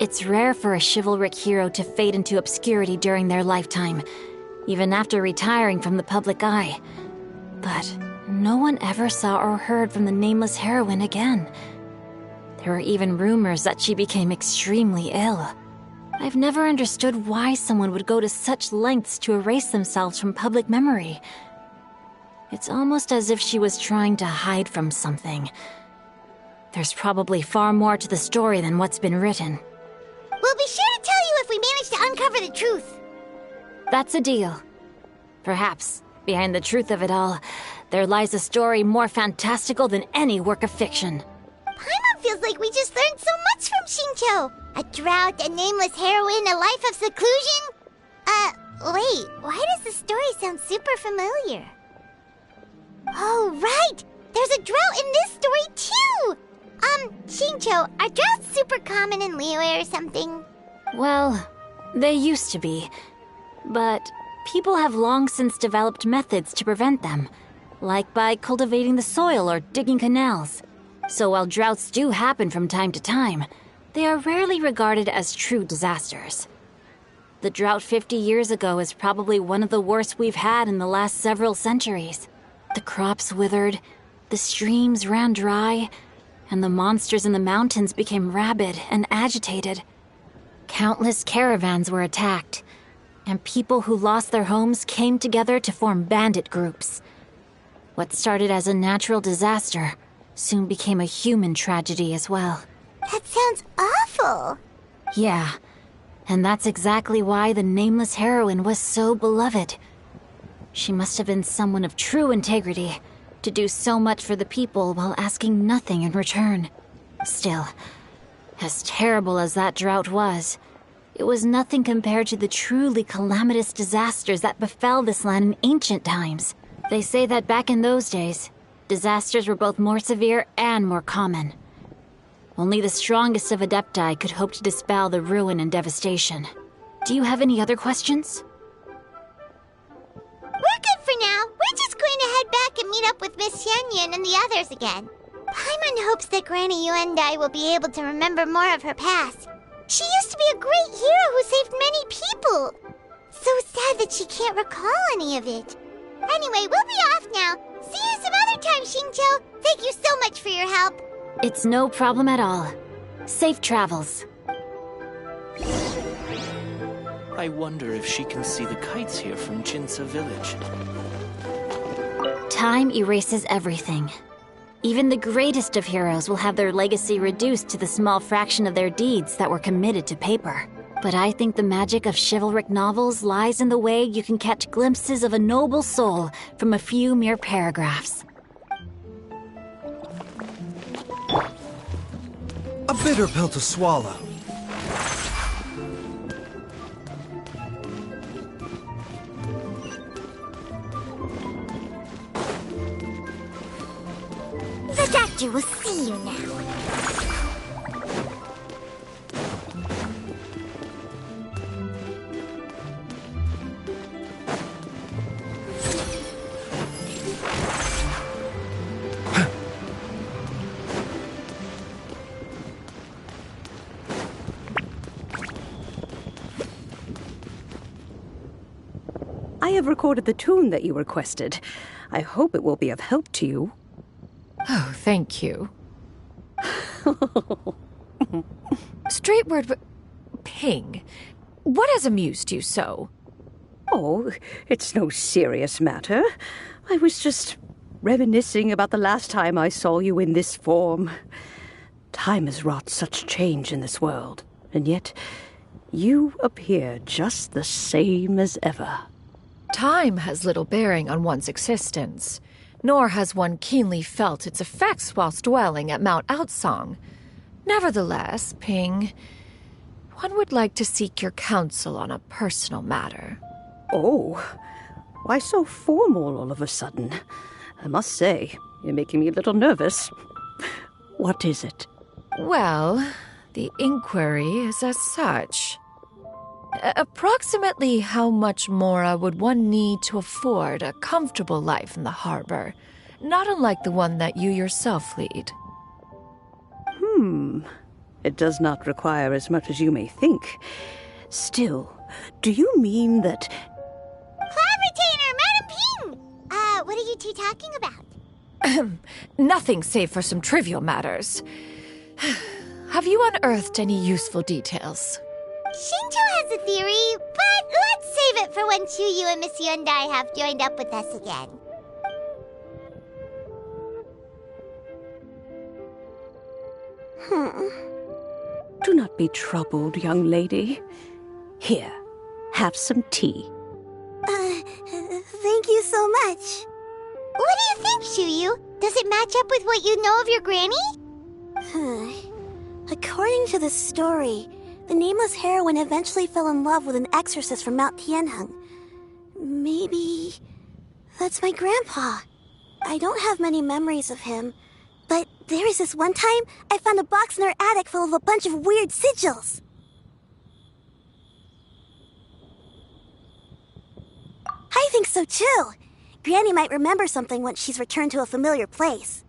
It's rare for a chivalric hero to fade into obscurity during their lifetime, even after retiring from the public eye. But no one ever saw or heard from the nameless heroine again. There were even rumors that she became extremely ill. I've never understood why someone would go to such lengths to erase themselves from public memory. It's almost as if she was trying to hide from something. There's probably far more to the story than what's been written. We'll be sure to tell you if we manage to uncover the truth. That's a deal. Perhaps, behind the truth of it all, there lies a story more fantastical than any work of fiction. Paimon feels like we just learned so much from Xingqiu. A drought, a nameless heroine, a life of seclusion. Wait, why does the story sound super familiar? Oh, right! There's a drought in this story, too! Xingqiu, are droughts super common in Liyue or something? Well, they used to be. But people have long since developed methods to prevent them, like by cultivating the soil or digging canals. So while droughts do happen from time to time, they are rarely regarded as true disasters. The drought 50 years ago is probably one of the worst we've had in the last several centuries. The crops withered, the streams ran dry, and the monsters in the mountains became rabid and agitated. Countless caravans were attacked, and people who lost their homes came together to form bandit groups. What started as a natural disaster soon became a human tragedy as well. That sounds awful. Yeah, and that's exactly why the nameless heroine was so beloved. She must have been someone of true integrity, to do so much for the people while asking nothing in return. Still, as terrible as that drought was, it was nothing compared to the truly calamitous disasters that befell this land in ancient times. They say that back in those days, disasters were both more severe and more common. Only the strongest of Adepti could hope to dispel the ruin and devastation. Do you have any other questions? We're good for now. We're just going to head back and meet up with Miss Xianyan and the others again. Paimon hopes that Granny Yuendai will be able to remember more of her past. She used to be a great hero who saved many people. So sad that she can't recall any of it. Anyway, we'll be off now. See you some other time, Xingqiu. Thank you so much for your help. It's no problem at all. Safe travels. I wonder if she can see the kites here from Jinsa village. Time erases everything. Even the greatest of heroes will have their legacy reduced to the small fraction of their deeds that were committed to paper. But I think the magic of chivalric novels lies in the way you can catch glimpses of a noble soul from a few mere paragraphs. A bitter pill to swallow. The doctor will see you now. I have recorded the tune that you requested. I hope it will be of help to you. Oh, thank you. Straight word, Ping. What has amused you so? Oh, it's no serious matter. I was just reminiscing about the last time I saw you in this form. Time has wrought such change in this world, and yet you appear just the same as ever. Time has little bearing on one's existence, nor has one keenly felt its effects whilst dwelling at Mount Outsong. Nevertheless, Ping, one would like to seek your counsel on a personal matter. Oh, why so formal all of a sudden? I must say, you're making me a little nervous. What is it? Well, the inquiry is as such. Approximately how much more would one need to afford a comfortable life in the harbor, not unlike the one that you yourself lead? It does not require as much as you may think. Still, do you mean that... Clavitainer, Madam Ping! What are you two talking about? Nothing save for some trivial matters. Have you unearthed any useful details? Shinto has a theory, but let's save it for when Chuyu and Miss Yundai have joined up with us again. Do not be troubled, young lady. Here, have some tea. Thank you so much. What do you think, Chuyu? Does it match up with what you know of your granny? According to the story, the nameless heroine eventually fell in love with an exorcist from Mount Tianheng. Maybe that's my grandpa. I don't have many memories of him, but there was this one time I found a box in our attic full of a bunch of weird sigils. I think so too. Granny might remember something once she's returned to a familiar place.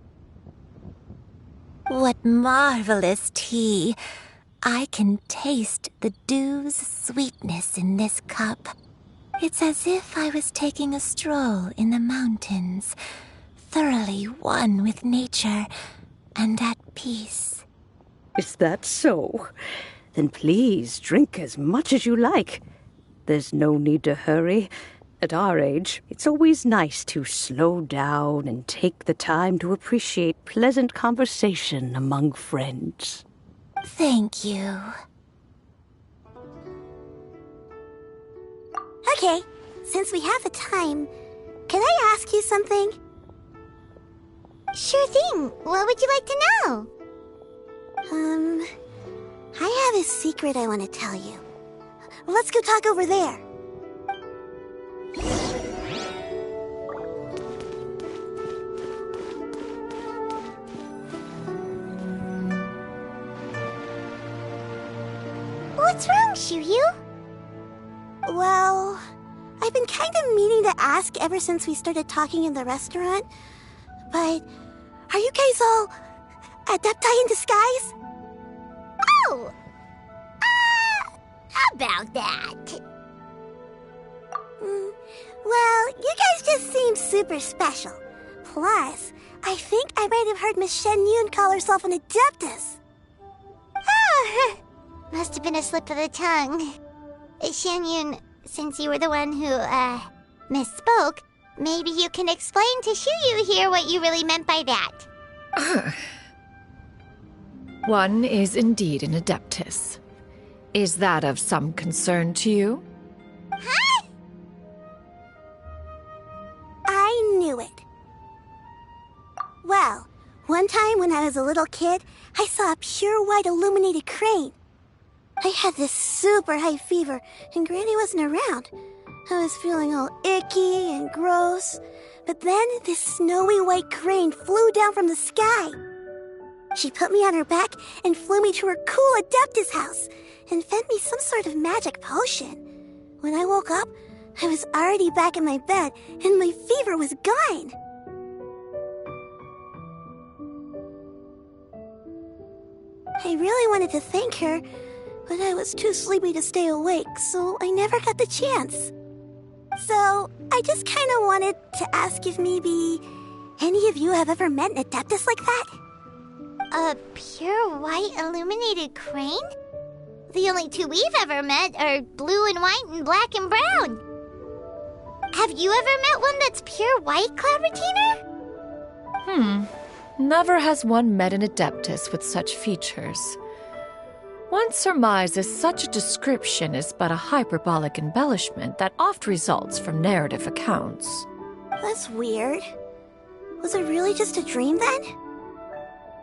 What marvelous tea. I can taste the dew's sweetness in this cup. It's as if I was taking a stroll in the mountains, thoroughly one with nature and at peace. Is that so? Then please drink as much as you like. There's no need to hurry. At our age, it's always nice to slow down and take the time to appreciate pleasant conversation among friends. Thank you. Okay, since we have the time, can I ask you something? Sure thing. What would you like to know? I have a secret I want to tell you. Let's go talk over there. What's wrong, Chuyu? Well, I've been kind of meaning to ask ever since we started talking in the restaurant, but are you guys all adepti in disguise? Oh! About that. Well, you guys just seem super special. Plus, I think I might have heard Miss Shen Yun call herself an adeptus. Oh, must have been a slip of the tongue. Shen Yun, since you were the one who, misspoke, maybe you can explain to Chuyu here what you really meant by that. One is indeed an adeptus. Is that of some concern to you? Huh? I knew it. Well, one time when I was a little kid, I saw a pure white illuminated crane. I had this super high fever, and Granny wasn't around. I was feeling all icky and gross. But then this snowy white crane flew down from the sky. She put me on her back and flew me to her cool Adeptus house and fed me some sort of magic potion. When I woke up, I was already back in my bed and my fever was gone. I really wanted to thank her, but I was too sleepy to stay awake, so I never got the chance. So, I just kind of wanted to ask if maybe any of you have ever met an Adeptus like that? A pure white illuminated crane? The only two we've ever met are blue and white and black and brown. Have you ever met one that's pure white, Clavitainer? Never has one met an adeptus with such features. One surmises such a description is but a hyperbolic embellishment that oft results from narrative accounts. That's weird. Was it really just a dream then?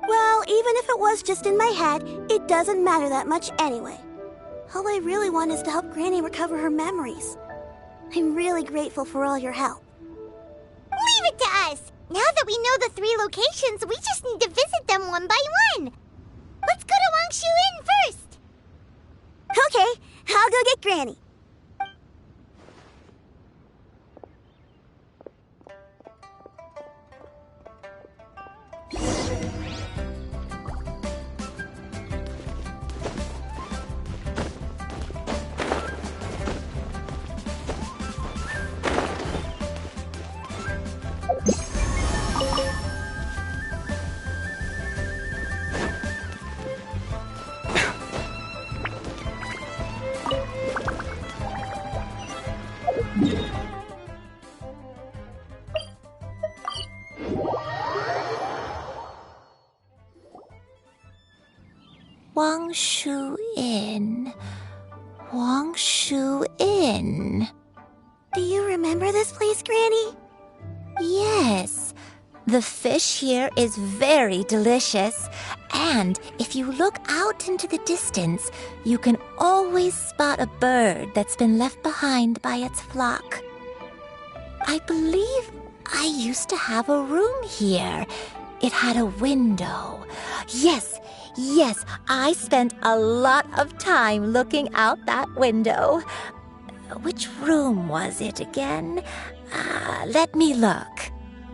Well, even if it was just in my head, it doesn't matter that much anyway. All I really want is to help Granny recover her memories. I'm really grateful for all your help. Leave it to us! Now that we know the 3 locations, we just need to visit them one by one. Let's go to Wangshu Inn first. Okay, I'll go get Granny. Wangshu Inn. Wangshu Inn. Do you remember this place, Granny? Yes. The fish here is very delicious. And if you look out into the distance, you can always spot a bird that's been left behind by its flock. I believe I used to have a room here. It had a window. Yes, I spent a lot of time looking out that window. Which room was it again? Let me look.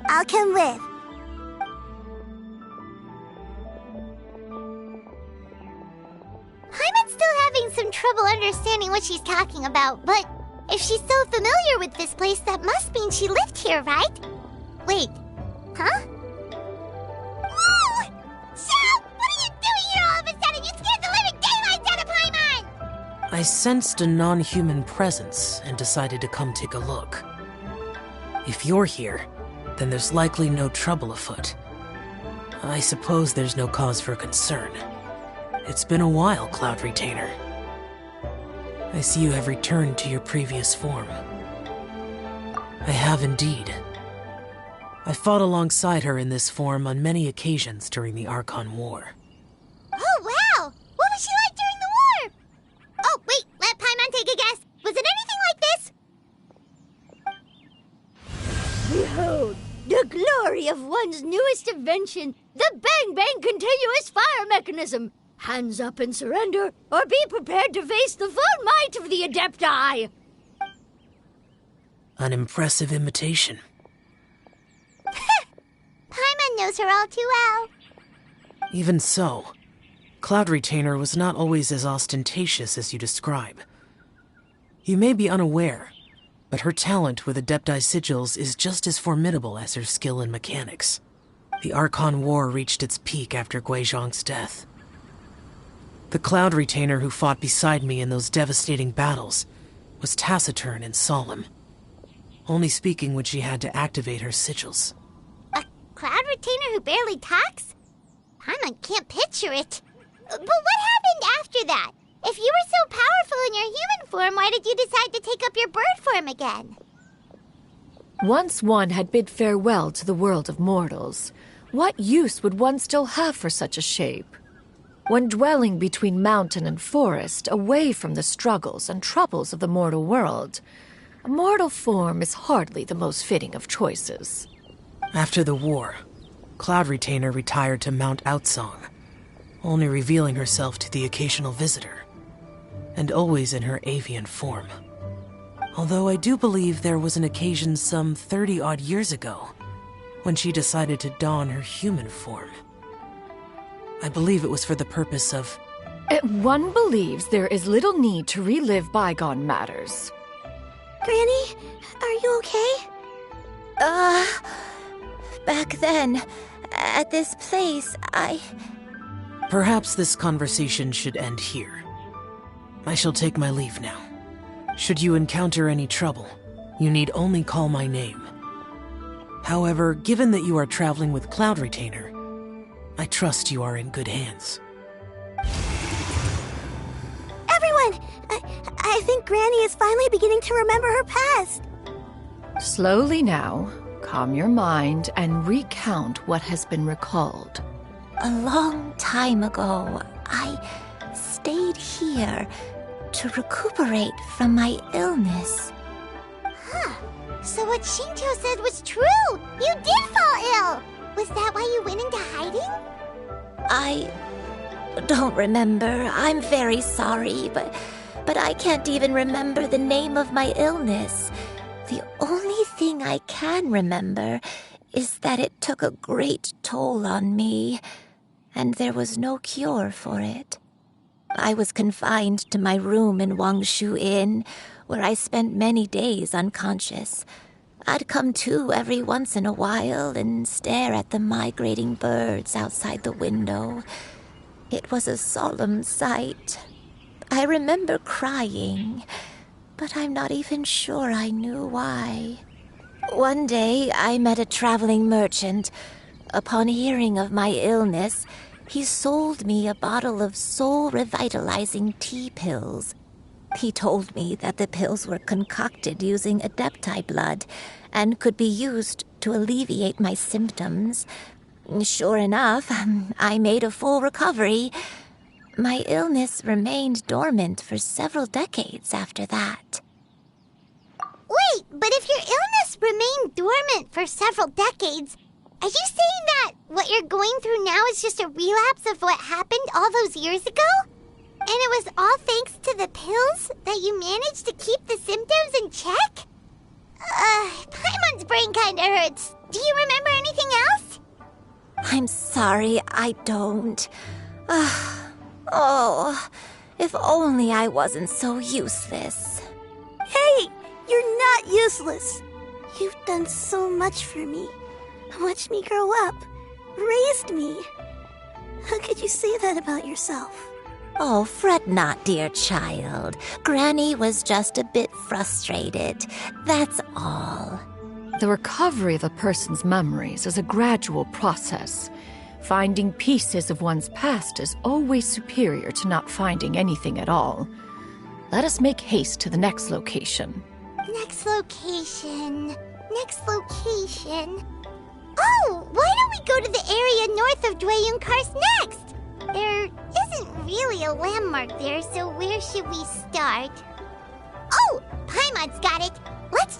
I'll come with. Paimon's still having some trouble understanding what she's talking about, but if she's so familiar with this place, that must mean she lived here, right? Wait, huh? Whoa! Cheryl, what are you doing here all of a sudden? You scared the living daylights out of Paimon! I sensed a non-human presence and decided to come take a look. If you're here, then there's likely no trouble afoot. I suppose there's no cause for concern. It's been a while, Cloud Retainer. I see you have returned to your previous form. I have indeed. I fought alongside her in this form on many occasions during the Archon War. Oh, wow! What was she like during the war? Oh, wait, let Paimon take a guess. Was it anything like this? Behold, the glory of one's newest invention, the Bang Bang Continuous Fire Mechanism. Hands up and surrender, or be prepared to face the full might of the Adepti. An impressive imitation. Paimon knows her all too well. Even so, Cloud Retainer was not always as ostentatious as you describe. You may be unaware, but her talent with Adepti sigils is just as formidable as her skill in mechanics. The Archon War reached its peak after Guizhong's death. The Cloud Retainer who fought beside me in those devastating battles was taciturn and solemn, only speaking when she had to activate her sigils. A Cloud Retainer who barely talks? Paimon can't picture it. But what happened after that? If you were so powerful in your human form, why did you decide to take up your bird form again? Once one had bid farewell to the world of mortals, what use would one still have for such a shape? When dwelling between mountain and forest, away from the struggles and troubles of the mortal world, a mortal form is hardly the most fitting of choices. After the war, Cloud Retainer retired to Mount Outsong, only revealing herself to the occasional visitor, and always in her avian form. Although I do believe there was an occasion some 30-odd years ago when she decided to don her human form. I believe it was for the purpose of... One believes there is little need to relive bygone matters. Granny, are you okay? Back then, at this place, Perhaps this conversation should end here. I shall take my leave now. Should you encounter any trouble, you need only call my name. However, given that you are traveling with Cloud Retainer, I trust you are in good hands. Everyone! I think Granny is finally beginning to remember her past. Slowly now, calm your mind and recount what has been recalled. A long time ago, I stayed here to recuperate from my illness. Huh. So what Shinto said was true! You did fall ill! Was that why you went into hiding? I don't remember. I'm very sorry, but I can't even remember the name of my illness. The only thing I can remember is that it took a great toll on me, and there was no cure for it. I was confined to my room in Wangshu Inn, where I spent many days unconscious. I'd come to every once in a while and stare at the migrating birds outside the window. It was a solemn sight. I remember crying, but I'm not even sure I knew why. One day, I met a traveling merchant. Upon hearing of my illness, He sold me a bottle of soul-revitalizing tea pills. He told me that the pills were concocted using Adepti blood and could be used to alleviate my symptoms. Sure enough, I made a full recovery. My illness remained dormant for several decades after that. Wait, but if your illness remained dormant for several decades, are you saying that what you're going through now is just a relapse of what happened all those years ago? And it was all thanks to the pills that you managed to keep the symptoms in check? Paimon's brain kinda hurts. Do you remember anything else? I'm sorry, I don't. Oh, if only I wasn't so useless. Hey, you're not useless. You've done so much for me. Watched me grow up. Raised me. How could you say that about yourself? Oh, fret not, dear child. Granny was just a bit frustrated. That's all. The recovery of a person's memories is a gradual process. Finding pieces of one's past is always superior to not finding anything at all. Let us make haste to the next location. Next location. Oh, why don't we go to the area north of Dwayunkars next? There isn't really a landmark there, so where should we start? Oh, Paimon's got it. Let's